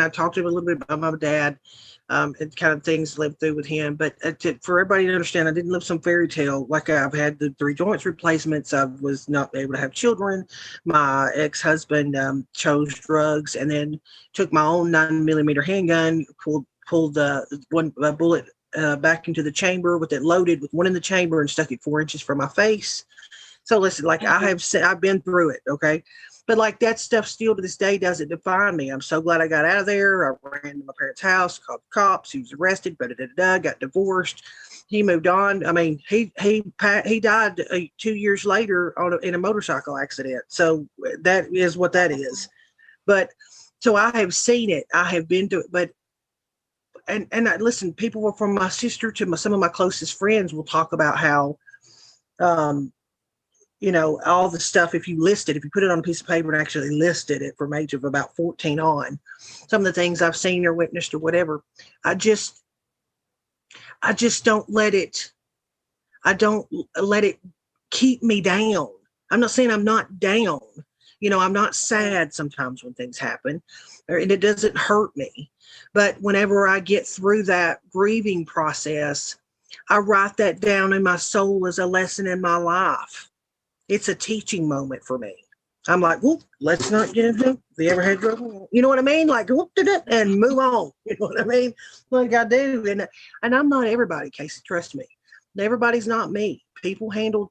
talked to him a little bit about my dad, and kind of things lived through with him. But for everybody to understand, I didn't live some fairy tale. Like I've had the 3 joints replacements. I was not able to have children. My ex-husband chose drugs and then took my own 9mm handgun, pulled one bullet back into the chamber with it loaded with one in the chamber and stuck it 4 inches from my face. So listen, like I've been through it. Okay. But like that stuff still to this day doesn't define me. I'm so glad I got out of there. I ran to my parents' house, called the cops. He was arrested, got divorced. He moved on. I mean, he died 2 years later in a motorcycle accident. So that is what that is. But so I have seen it. I have been to it. But and listen, people from my sister to some of my closest friends will talk about how all the stuff, if you put it on a piece of paper and actually listed it from age of about 14 on, some of the things I've seen or witnessed or whatever, I just don't let it keep me down. I'm not saying I'm not down. I'm not sad sometimes when things happen, and it doesn't hurt me. But whenever I get through that grieving process, I write that down in my soul as a lesson in my life. It's a teaching moment for me. I'm like, whoop, let's not get into it. Have you ever had trouble? You know what I mean? Like, whoop, and move on. You know what I mean? Like I do. And I'm not everybody, Casey. Trust me. Everybody's not me. People handled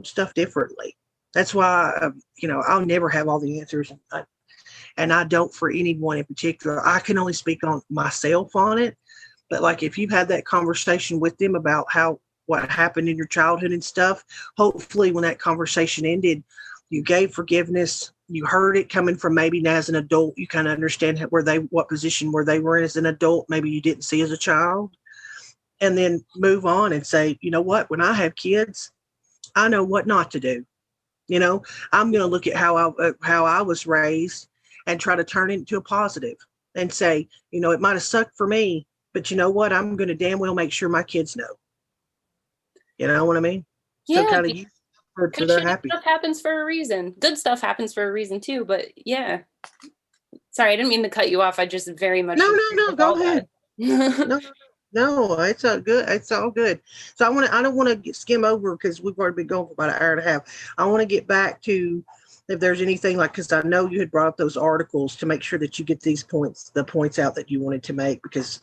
stuff differently. That's why, I'll never have all the answers. And I don't for anyone in particular. I can only speak on myself on it. But like, if you've had that conversation with them about what happened in your childhood and stuff, hopefully when that conversation ended, you gave forgiveness, you heard it coming from maybe now as an adult, you kind of understand what position where they were in as an adult, maybe you didn't see as a child, and then move on and say, you know what, when I have kids, I know what not to do. I'm going to look at how I was raised and try to turn it into a positive and say, it might have sucked for me, but you know what? I'm going to damn well make sure my kids know. You know what I mean? Yeah. So kind of use for their happy. Stuff happens for a reason. Good stuff happens for a reason too. But yeah. Sorry, I didn't mean to cut you off. I just very much. No. Go ahead. No, it's all good. It's all good. So I don't want to skim over because we've already been going for about an hour and a half. I want to get back to if there's anything because I know you had brought up those articles to make sure that you get the points out that you wanted to make because,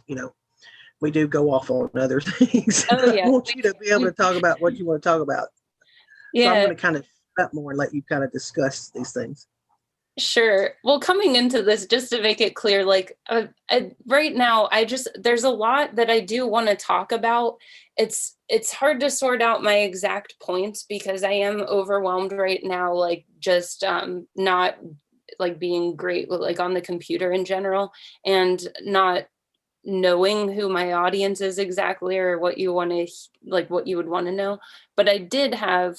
we do go off on other things. Oh, yeah. I want you to be able to talk about what you want to talk about. Yeah. So I'm going to kind of shut up more and let you kind of discuss these things. Sure. Well, coming into this, just to make it clear, right now, there's a lot that I do want to talk about. It's hard to sort out my exact points because I am overwhelmed right now, just not being great with on the computer in general and not knowing who my audience is exactly or what you want to what you would want to know. But I did have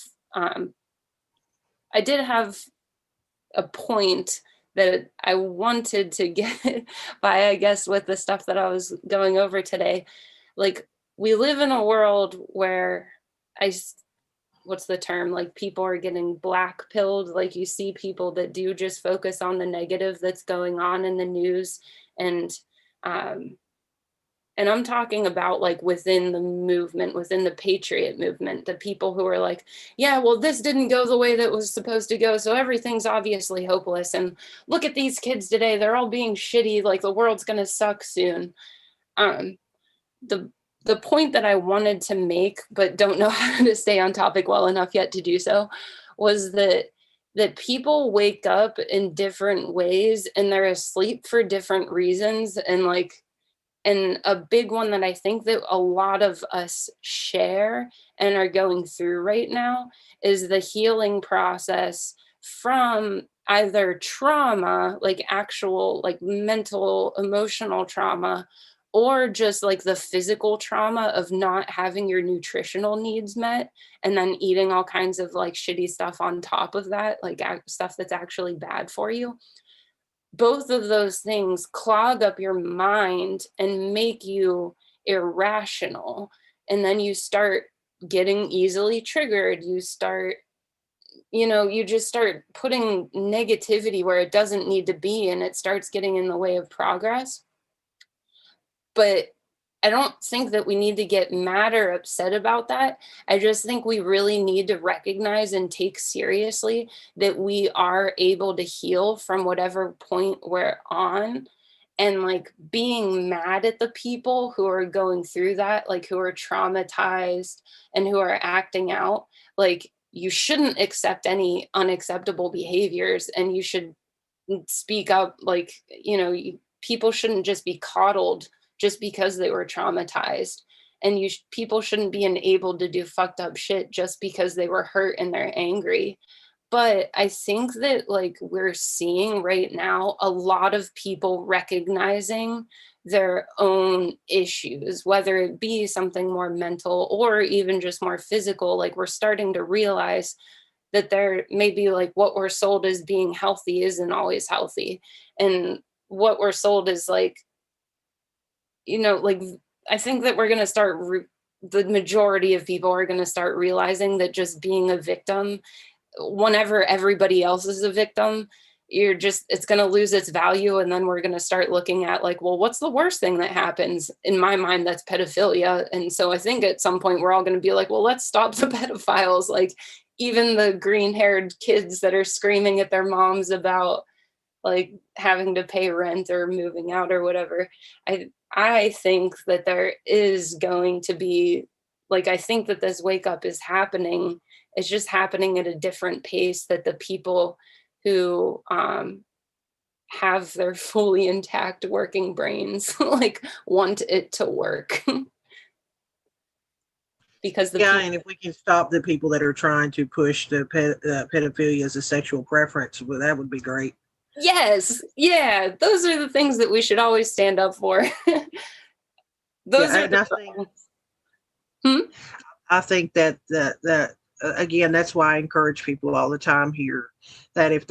a point that I wanted to get by, I guess, with the stuff that I was going over today. We live in a world where what's the term? People are getting black pilled. You see people that do just focus on the negative that's going on in the news. And I'm talking about within the movement, within the patriot movement, the people who are yeah, well, this didn't go the way that was supposed to go. So everything's obviously hopeless. And look at these kids today. They're all being shitty. The world's going to suck soon. The point that I wanted to make, but don't know how to stay on topic well enough yet to do so, was that people wake up in different ways and they're asleep for different reasons. And a big one that I think that a lot of us share and are going through right now is the healing process from either trauma, actual, mental, emotional trauma, or just the physical trauma of not having your nutritional needs met and then eating all kinds of shitty stuff on top of that, stuff that's actually bad for you. Both of those things clog up your mind and make you irrational. And then you start getting easily triggered. You start, you just start putting negativity where it doesn't need to be, and it starts getting in the way of progress. But I don't think that we need to get mad or upset about that. I just think we really need to recognize and take seriously that we are able to heal from whatever point we're on. And being mad at the people who are going through that, who are traumatized and who are acting out, you shouldn't accept any unacceptable behaviors, and you should speak up. People shouldn't just be coddled just because they were traumatized, and people shouldn't be enabled to do fucked up shit just because they were hurt and they're angry. But I think that we're seeing right now a lot of people recognizing their own issues, whether it be something more mental or even just more physical. We're starting to realize that there may be what we're sold as being healthy isn't always healthy, and what we're sold is I think that we're going to start, the majority of people are going to start realizing that just being a victim, whenever everybody else is a victim, it's going to lose its value. And then we're going to start looking at well, what's the worst thing that happens? In my mind, that's pedophilia. And so I think at some point we're all going to be well, let's stop the pedophiles. Even the green-haired kids that are screaming at their moms about having to pay rent or moving out or whatever. I think that there is going to be I think that this wake up is happening. It's just happening at a different pace, that the people who have their fully intact working brains want it to work. Because and if we can stop the people that are trying to push the pedophilia as a sexual preference, well, that would be great. Yes. Yeah. Those are the things that we should always stand up for. Those are the I think that again, that's why I encourage people all the time here that if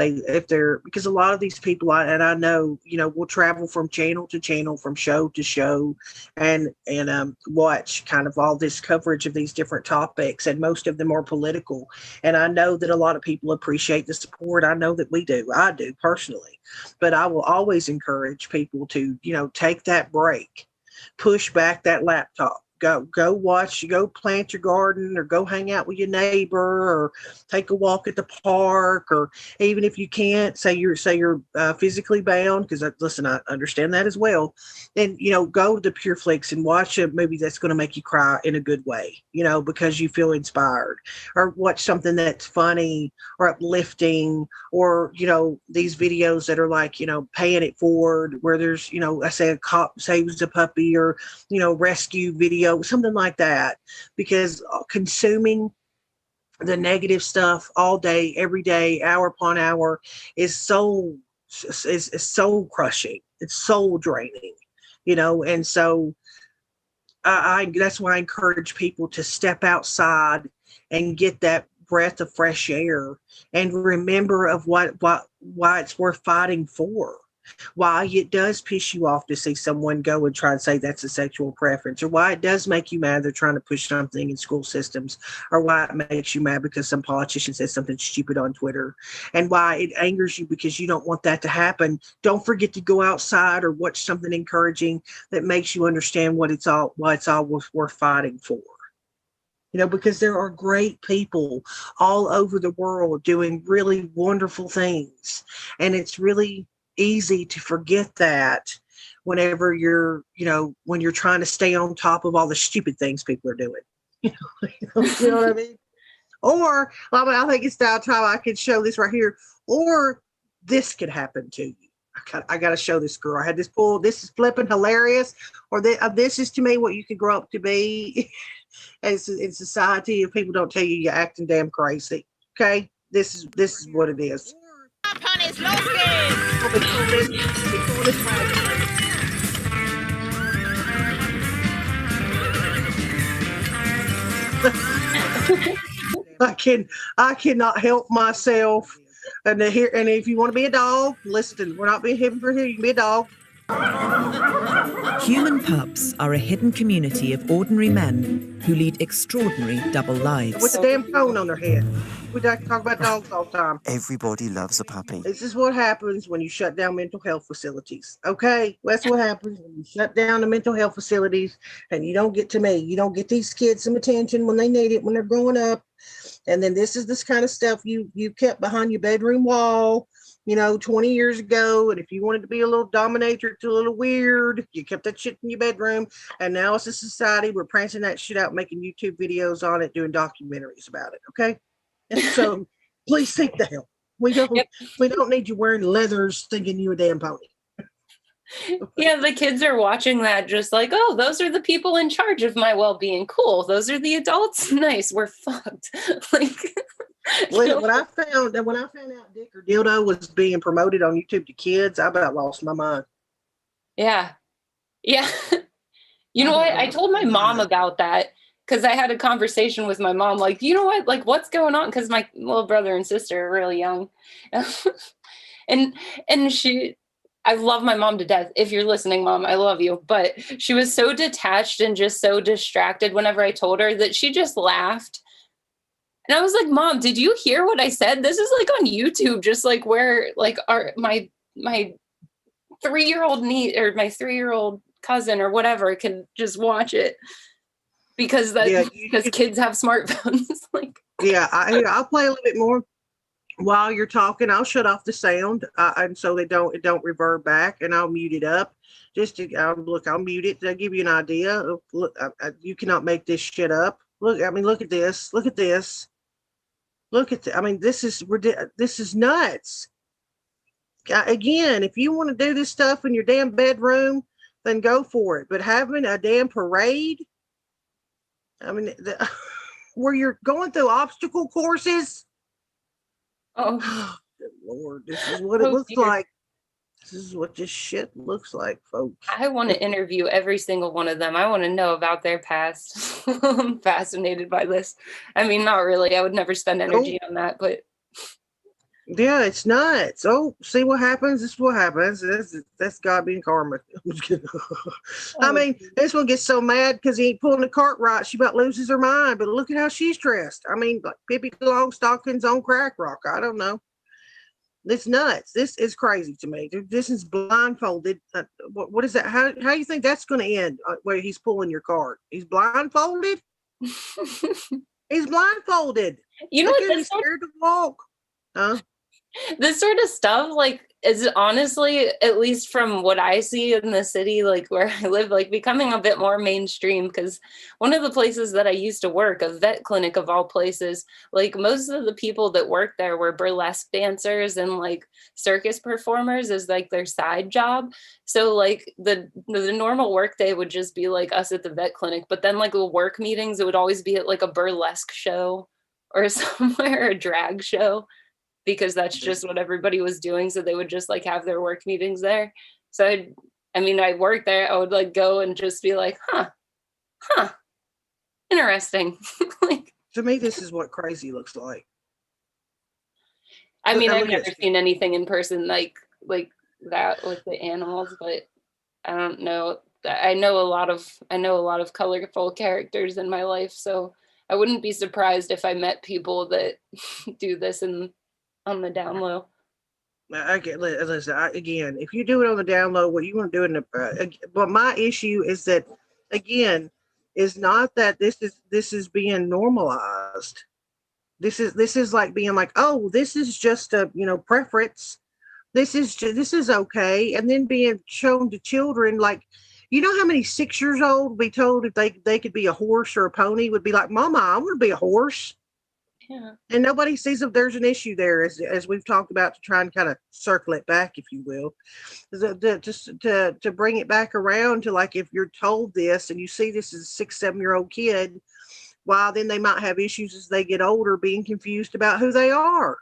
they're, because a lot of these people, I know, will travel from channel to channel, from show to show, and watch kind of all this coverage of these different topics, and most of them are political. And I know that a lot of people appreciate the support. I know that I do personally, but I will always encourage people to, take that break, push back that laptop. Go watch, go plant your garden, or go hang out with your neighbor, or take a walk at the park, or even if you can't, say you're physically bound, because listen, I understand that as well. Then go to the PureFlix and watch a movie that's going to make you cry in a good way, because you feel inspired, or watch something that's funny or uplifting, or these videos that are like paying it forward, where there's I say a cop saves a puppy, or rescue video, something like that, because consuming the negative stuff all day, every day, hour upon hour is soul crushing. It's soul draining, and so I that's why I encourage people to step outside and get that breath of fresh air, and remember of why it's worth fighting for. Why it does piss you off to see someone go and try and say that's a sexual preference, or why it does make you mad they're trying to push something in school systems, or why it makes you mad because some politician says something stupid on Twitter, and why it angers you because you don't want that to happen. Don't forget to go outside or watch something encouraging that makes you understand why it's all worth fighting for. Because there are great people all over the world doing really wonderful things, and it's really easy to forget that whenever when you're trying to stay on top of all the stupid things people are doing. You know what I mean? Or I think it's now time I could show this right here. Or this could happen to you. I got to show this girl. I had this pool. This is flipping hilarious. Or this is to me what you could grow up to be in society. If people don't tell you you're acting damn crazy. Okay, this is what it is. I cannot help myself. And if you want to be a dog, listen, we're not being hypocrites here. You can be a dog. Human pups are a hidden community of ordinary men who lead extraordinary double lives. With a damn cone on their head. We talk about dogs all the time. Everybody loves a puppy. This is what happens when you shut down mental health facilities. Okay? That's what happens when you shut down the mental health facilities and you don't get to me. You don't get these kids some attention when they need it, when they're growing up. And then this is this kind of stuff you kept behind your bedroom wall, 20 years ago. And if you wanted to be a little dominatrix, a little weird, you kept that shit in your bedroom. And now it's a society. We're prancing that shit out, making YouTube videos on it, doing documentaries about it. Okay. And so please seek the help. We don't need you wearing leathers thinking you a damn pony. Yeah, the kids are watching that just like, oh, those are the people in charge of my well-being. Cool. Those are the adults. Nice. We're fucked. When I found out Dick or Dildo was being promoted on YouTube to kids, I about lost my mind. Yeah. Yeah. You know what? I told my mom about that because I had a conversation with my mom. Like, you know what? Like, what's going on? Because my little brother and sister are really young. and I love my mom to death. If you're listening, Mom, I love you. But she was so detached and just so distracted whenever I told her that she just laughed. And I was like, Mom, did you hear what I said? This is like on YouTube, just like where like my 3-year-old niece or my 3-year-old cousin or whatever can just watch it because kids have smartphones. Like, yeah, I'll play a little bit more. While you're talking, I'll shut off the sound, and so it don't reverb back, and I'll mute it up. I'll mute it to give you an idea. Look, you cannot make this shit up. Look at this. Look at this. This is nuts. Again, if you want to do this stuff in your damn bedroom, then go for it. But having a damn parade, where you're going through obstacle courses. Oh, Good Lord, this is what it looks like. This is what this shit looks like, folks. I want to interview every single one of them. I want to know about their past. I'm fascinated by this. I mean, not really. I would never spend energy on that, but yeah, it's nuts. Oh, see what happens? This is what happens. That's God being karma. I mean, this one gets so mad because he ain't pulling the cart right. She about loses her mind. But look at how she's dressed. I mean, like Pippi Longstockings on crack rock. I don't know. It's nuts. This is crazy to me. This is blindfolded. What is that? How do you think that's going to end? Where he's pulling your cart? He's blindfolded. He's blindfolded. You know what? He's scared to walk. Huh? This sort of stuff, like, is honestly, at least from what I see in the city, like where I live, like becoming a bit more mainstream. Because one of the places that I used to work, a vet clinic of all places, like most of the people that worked there were burlesque dancers and like circus performers as like their side job. So like the normal work day would just be like us at the vet clinic, but then like the work meetings, it would always be at like a burlesque show or somewhere, a drag show, because that's just what everybody was doing. So they would just like have their work meetings there. So I worked there. I would like go and just be like, huh, interesting. Like, to me, this is what crazy looks like. I mean, I've never seen anything in person like that with the animals, but I don't know. I know a lot of colorful characters in my life, so I wouldn't be surprised if I met people that do this on the down low. Listen, again, if you do it on the down low, what you want to do in the, but my issue is that, again, is not that this is being normalized. This is like being like, oh, this is just a preference. This is okay, and then being shown to children like, you know how many 6 years old would be told if they could be a horse or a pony would be like, Mama, I want to be a horse. Yeah. And nobody sees if there's an issue there, as we've talked about, to try and kind of circle it back, if you will, just to bring it back around to, like, if you're told this and you see this as a 6-7-year-old kid, well, then they might have issues as they get older, being confused about who they are.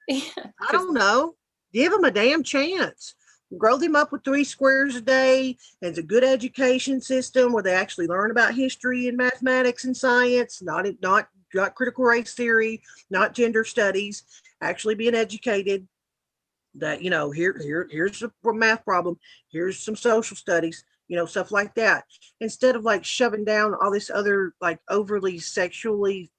Yeah, I don't know. Give them a damn chance. Grow them up with 3 squares a day. And it's a good education system where they actually learn about history and mathematics and science, not critical race theory, not gender studies, actually being educated that, here's a math problem, here's some social studies, stuff like that. Instead of like shoving down all this other like overly sexually,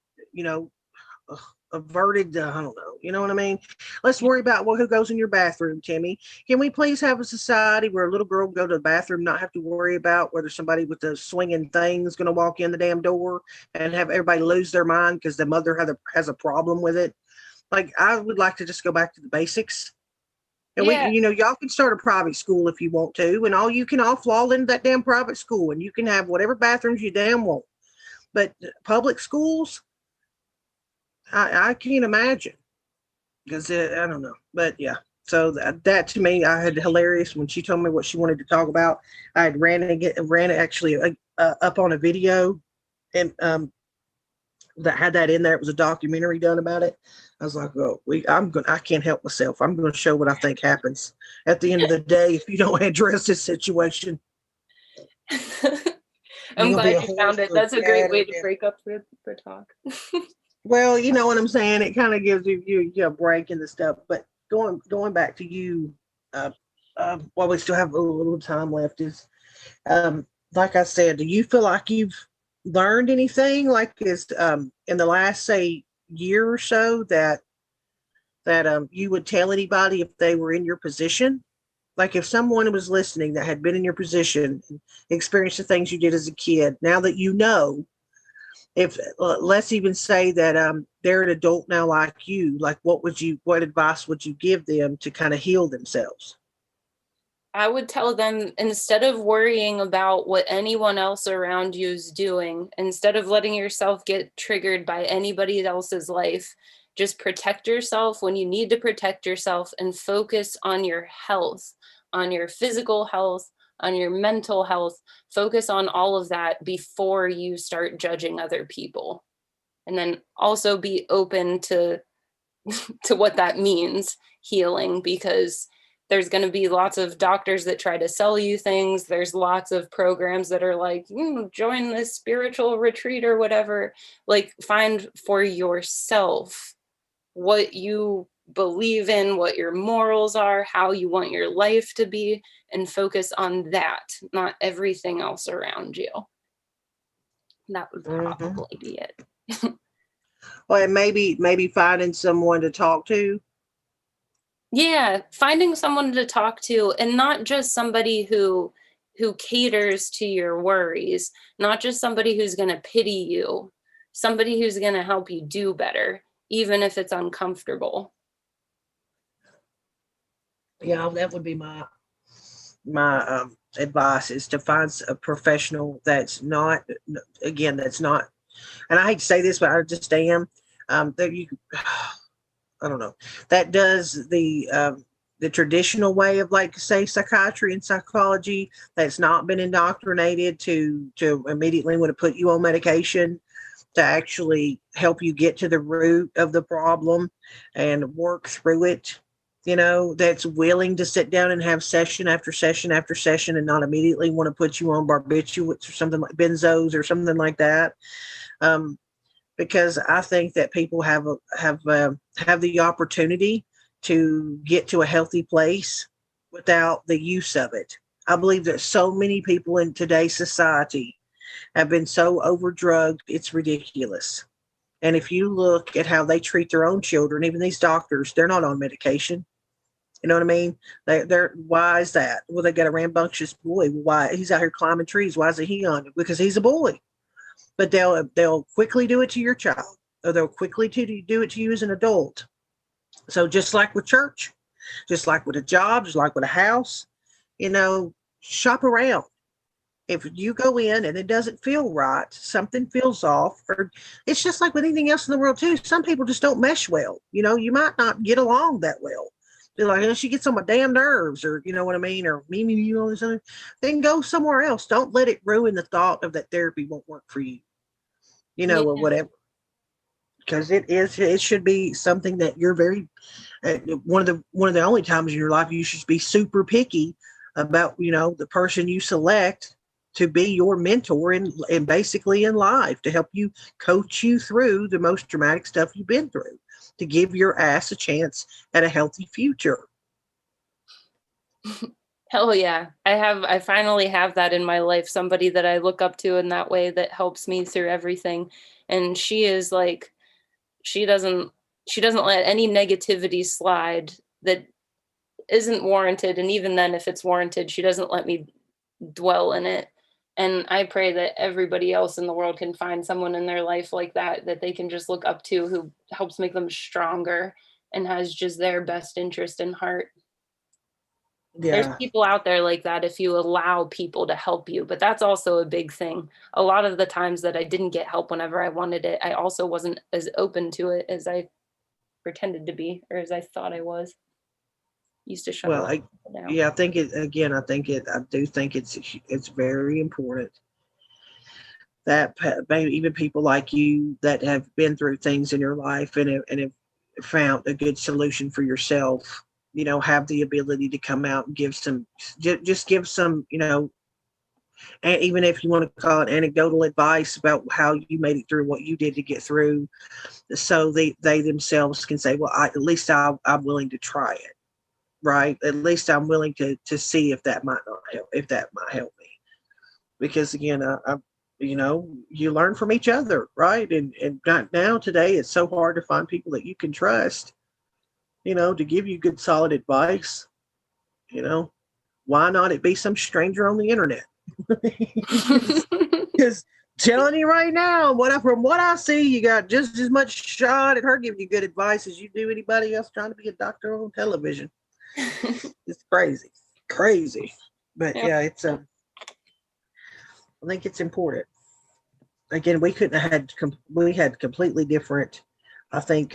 averted, I don't know, you know what I mean? Let's worry about who goes in your bathroom, Timmy. Can we please have a society where a little girl can go to the bathroom, not have to worry about whether somebody with the swinging thing is going to walk in the damn door and have everybody lose their mind because the mother has a problem with it? Like, I would like to just go back to the basics. And we, y'all can start a private school if you want to, and you can all fall into that damn private school, and you can have whatever bathrooms you damn want. But public schools, I can't imagine, because I don't know. But yeah, so that to me, I had hilarious when she told me what she wanted to talk about. I had ran it actually up on a video, and that had that in there. It was a documentary done about it. I was like, oh, I can't help myself. I'm going to show what I think happens at the end of the day if you don't address this situation. I'm glad you found it. That's a great way to break up the talk. Well, you know what I'm saying? It kind of gives you a break in the stuff. But going back to you, while we still have a little time left, is like I said, do you feel like you've learned anything, like is in the last, say, year or so that you would tell anybody if they were in your position? Like if someone was listening that had been in your position, experienced the things you did as a kid, now that you know, if let's even say that they're an adult now like you, like what advice would you give them to kind of heal themselves? I would tell them, instead of worrying about what anyone else around you is doing, instead of letting yourself get triggered by anybody else's life, just protect yourself when you need to protect yourself and focus on your health, on your physical health, on your mental health. Focus on all of that before you start judging other people. And then also be open to what that means, healing, because there's going to be lots of doctors that try to sell you things. There's lots of programs that are like, join this spiritual retreat or whatever. Like, find for yourself what you believe in, what your morals are, how you want your life to be, and focus on that, not everything else around you. That would probably be it. Well, and maybe finding someone to talk to. Yeah, finding someone to talk to, and not just somebody who caters to your worries, not just somebody who's going to pity you, somebody who's going to help you do better, even if it's uncomfortable. Yeah, that would be my advice, is to find a professional that's not, and I hate to say this, but I just am, that you, I don't know, that does the traditional way of, like, say, psychiatry and psychology, that's not been indoctrinated to immediately want to put you on medication, to actually help you get to the root of the problem and work through it. That's willing to sit down and have session after session after session, and not immediately want to put you on barbiturates or something like benzos or something like that. Because I think that people have the opportunity to get to a healthy place without the use of it. I believe that so many people in today's society have been so overdrugged, it's ridiculous. And if you look at how they treat their own children, even these doctors, they're not on medication. You know what I mean? They're why is that? Well, they got a rambunctious boy. Why? He's out here climbing trees. Why isn't he on it? Because he's a boy. But they'll quickly do it to your child, or they'll quickly do it to you as an adult. So just like with church, just like with a job, just like with a house, shop around. If you go in and it doesn't feel right, something feels off, or it's just like with anything else in the world too. Some people just don't mesh well. You might not get along that well. They're like, she gets on my damn nerves, or you know what I mean, or me, all this other. Then go somewhere else. Don't let it ruin the thought of that therapy won't work for you, or whatever. Because it should be something that you're very one of the only times in your life you should be super picky about, the person you select to be your mentor and basically in life, to help you coach you through the most traumatic stuff you've been through, to give your ass a chance at a healthy future. Hell yeah. I finally have that in my life, somebody that I look up to in that way, that helps me through everything. And she is like, she doesn't let any negativity slide that isn't warranted. And even then, if it's warranted, she doesn't let me dwell in it. And I pray that everybody else in the world can find someone in their life like that they can just look up to, who helps make them stronger and has just their best interest in heart. Yeah. There's people out there like that if you allow people to help you, but that's also a big thing. A lot of the times that I didn't get help whenever I wanted it, I also wasn't as open to it as I pretended to be, or as I thought I was. Used to shut down. Yeah, I do think it's very important that maybe even people like you that have been through things in your life and have found a good solution for yourself, have the ability to come out and give some, and even if you want to call it anecdotal advice about how you made it through, what you did to get through, so they themselves can say, well, at least I'm willing to try it. Right. At least I'm willing to see if that might help me. Because again, you learn from each other. Right. And now today, it's so hard to find people that you can trust, to give you good, solid advice. Why not it be some stranger on the internet? Because telling you right now, from what I see, you got just as much shot at her giving you good advice as you do anybody else trying to be a doctor on television. It's crazy, but yeah, it's I think it's important. Again, we had completely different, I think,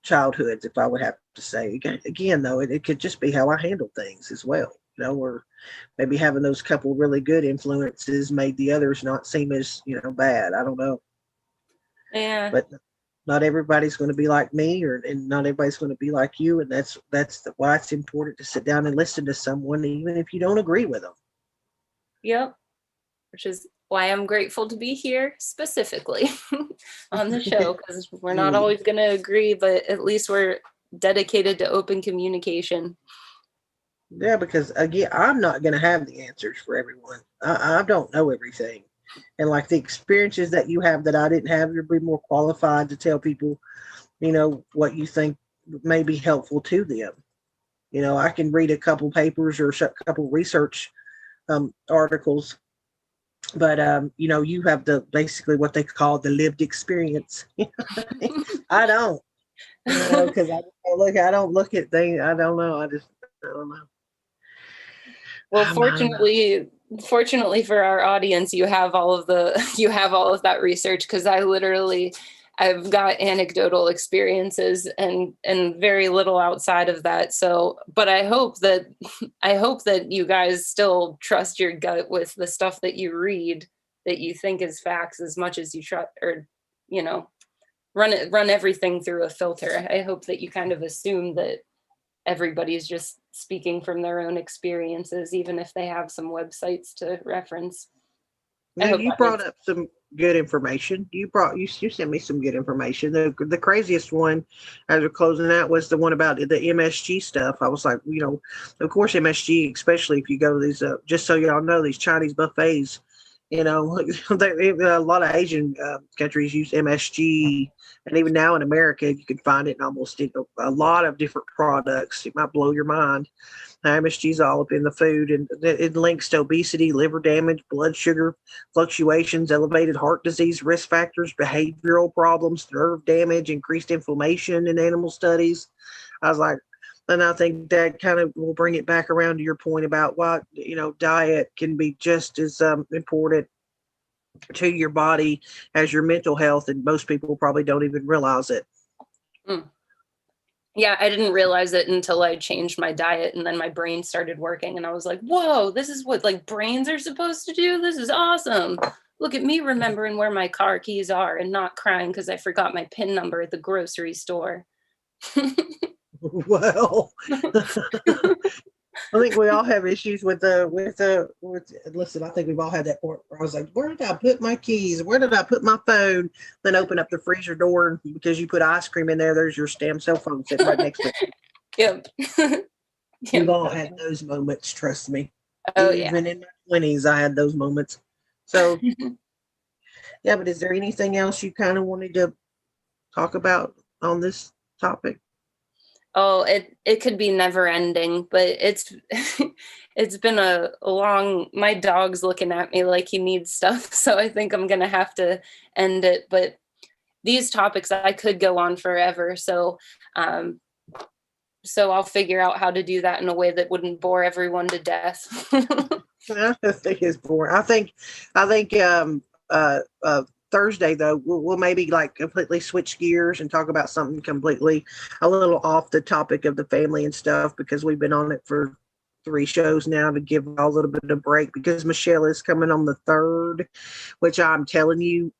childhoods, if I would have to say. Again though, it could just be how I handle things as well, or maybe having those couple really good influences made the others not seem as bad. I don't know. Yeah, but not everybody's going to be like me, and not everybody's going to be like you. And why it's important to sit down and listen to someone, even if you don't agree with them. Yep. Which is why I'm grateful to be here specifically on the show, because we're not always going to agree, but at least we're dedicated to open communication. Yeah, because again, I'm not going to have the answers for everyone. I don't know everything. And like the experiences that you have that I didn't have, you'll be more qualified to tell people, what you think may be helpful to them. I can read a couple papers or a couple research articles, but you have basically what they call the lived experience. I don't, because I don't look at things. I don't know. I don't know. Well, fortunately for our audience, you have all of that research, because I've got anecdotal experiences and very little outside of that. So, but I hope that you guys still trust your gut with the stuff that you read, that you think is facts, as much as you trust, or, run everything through a filter. I hope that you kind of assume that everybody's just speaking from their own experiences, even if they have some websites to reference. Now, you brought up some good information. You sent me some good information. The craziest one as we're closing out was the one about the MSG stuff. I was like, of course MSG, especially if you go to these, just so y'all know, these Chinese buffets, a lot of Asian countries use MSG, and even now in America, you can find it in almost a lot of different products. It might blow your mind. MSG is all up in the food, and it links to obesity, liver damage, blood sugar fluctuations, elevated heart disease risk factors, behavioral problems, nerve damage, increased inflammation in animal studies. I was like, and I think that kind of will bring it back around to your point about why, diet can be just as important to your body as your mental health. And most people probably don't even realize it. Yeah, I didn't realize it until I changed my diet, and then my brain started working, and I was like, whoa, this is what brains are supposed to do. This is awesome. Look at me remembering where my car keys are and not crying because I forgot my PIN number at the grocery store. Well, I think we all have issues with listen, I think we've all had that point where I was like, where did I put my keys? Where did I put my phone? Then open up the freezer door, because you put ice cream in there, there's your damn cell phone sitting right next to it. Yep. We've all had those moments, trust me. Oh, Even in my 20s, I had those moments. So, yeah, but is there anything else you kind of wanted to talk about on this topic? Oh, it could be never ending, but it's been a long, my dog's looking at me like he needs stuff. So I think I'm going to have to end it, but these topics, I could go on forever. So I'll figure out how to do that in a way that wouldn't bore everyone to death. I think it's boring. I think Thursday though, we'll maybe completely switch gears and talk about something completely a little off the topic of the family and stuff, because we've been on it for 3 shows now, to give a little bit of break, because Michelle is coming on the 3rd, which I'm telling you,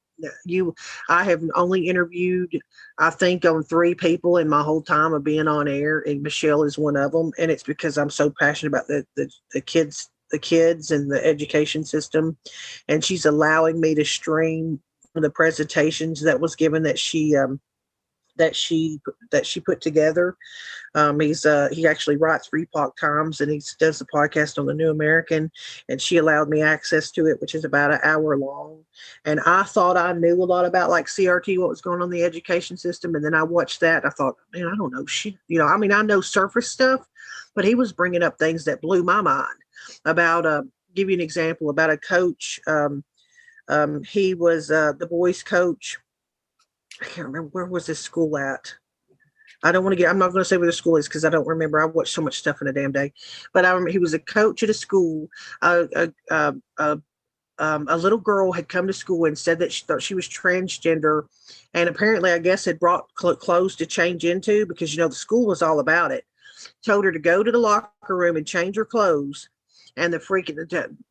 I have only interviewed, I think, on 3 people in my whole time of being on air, and Michelle is one of them. And it's because I'm so passionate about the kids and the education system, and she's allowing me to stream the presentations that was given that she put together. He actually writes for Epoch Times, and he does the podcast on the New American, and she allowed me access to it, which is about an hour long. And I thought I knew a lot about CRT, what was going on in the education system. And then I watched that. I thought, man, I don't know shit. I know surface stuff, but he was bringing up things that blew my mind about, give you an example about a coach. He was the boys coach. I can't remember, where was this school at. I'm not going to say where the school is, because I don't remember. I watched so much stuff in a damn day. But I remember he was a coach at a school. A little girl had come to school and said that she thought she was transgender, and apparently, I guess, had brought clothes to change into, because the school was all about it. Told her to go to the locker room and change her clothes, and the freaking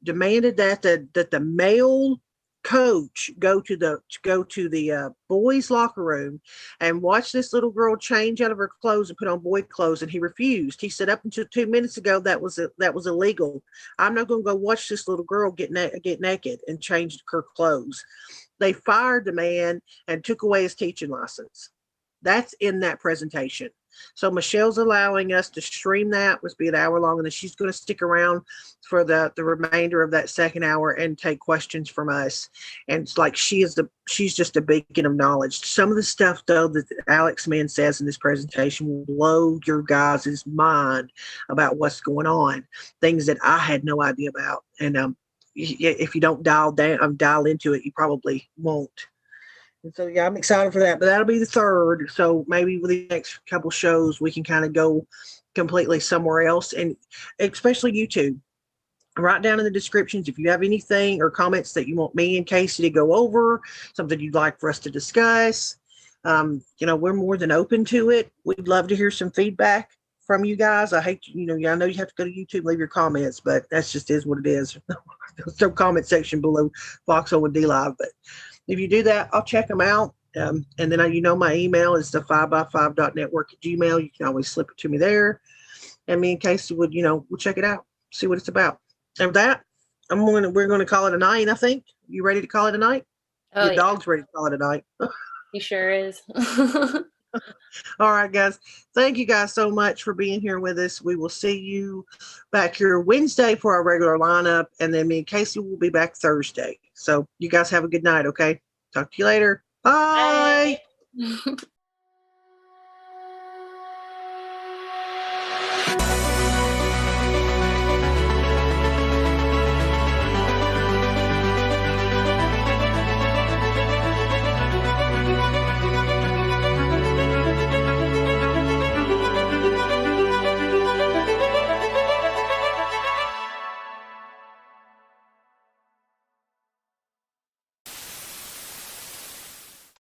demanded that the male coach go to the boys locker room and watch this little girl change out of her clothes and put on boy clothes, and he refused. He said, up until 2 minutes ago that was illegal. I'm not going to go watch this little girl get naked and change her clothes. They fired the man and took away his teaching license. That's in that presentation. So Michelle's allowing us to stream that, was be an hour long, and then she's going to stick around for the remainder of that second hour and take questions from us. And it's like she's just a beacon of knowledge. Some of the stuff though that Alex Mann says in this presentation will blow your guys' mind about what's going on, things that I had no idea about. And if you don't dial into it, you probably won't. And so, yeah, I'm excited for that, but that'll be the third. So maybe with the next couple shows, we can kind of go completely somewhere else, and especially YouTube. Write down in the descriptions if you have anything or comments that you want me and Casey to go over, something you'd like for us to discuss. We're more than open to it. We'd love to hear some feedback from you guys. I know you have to go to YouTube, leave your comments, but that's just is what it is. There's no comment section below Foxhole and D Live, but if you do that, I'll check them out. And then my email is the 5by5.network@gmail. You can always slip it to me there. And me and Casey would, we'll check it out, see what it's about. And with that, we're going to call it a night, I think. You ready to call it a night? Oh, Your dog's ready to call it a night. He sure is. All right, guys. Thank you guys so much for being here with us. We will see you back here Wednesday for our regular lineup. And then me and Casey will be back Thursday. So you guys have a good night, okay? Talk to you later. Bye. Bye.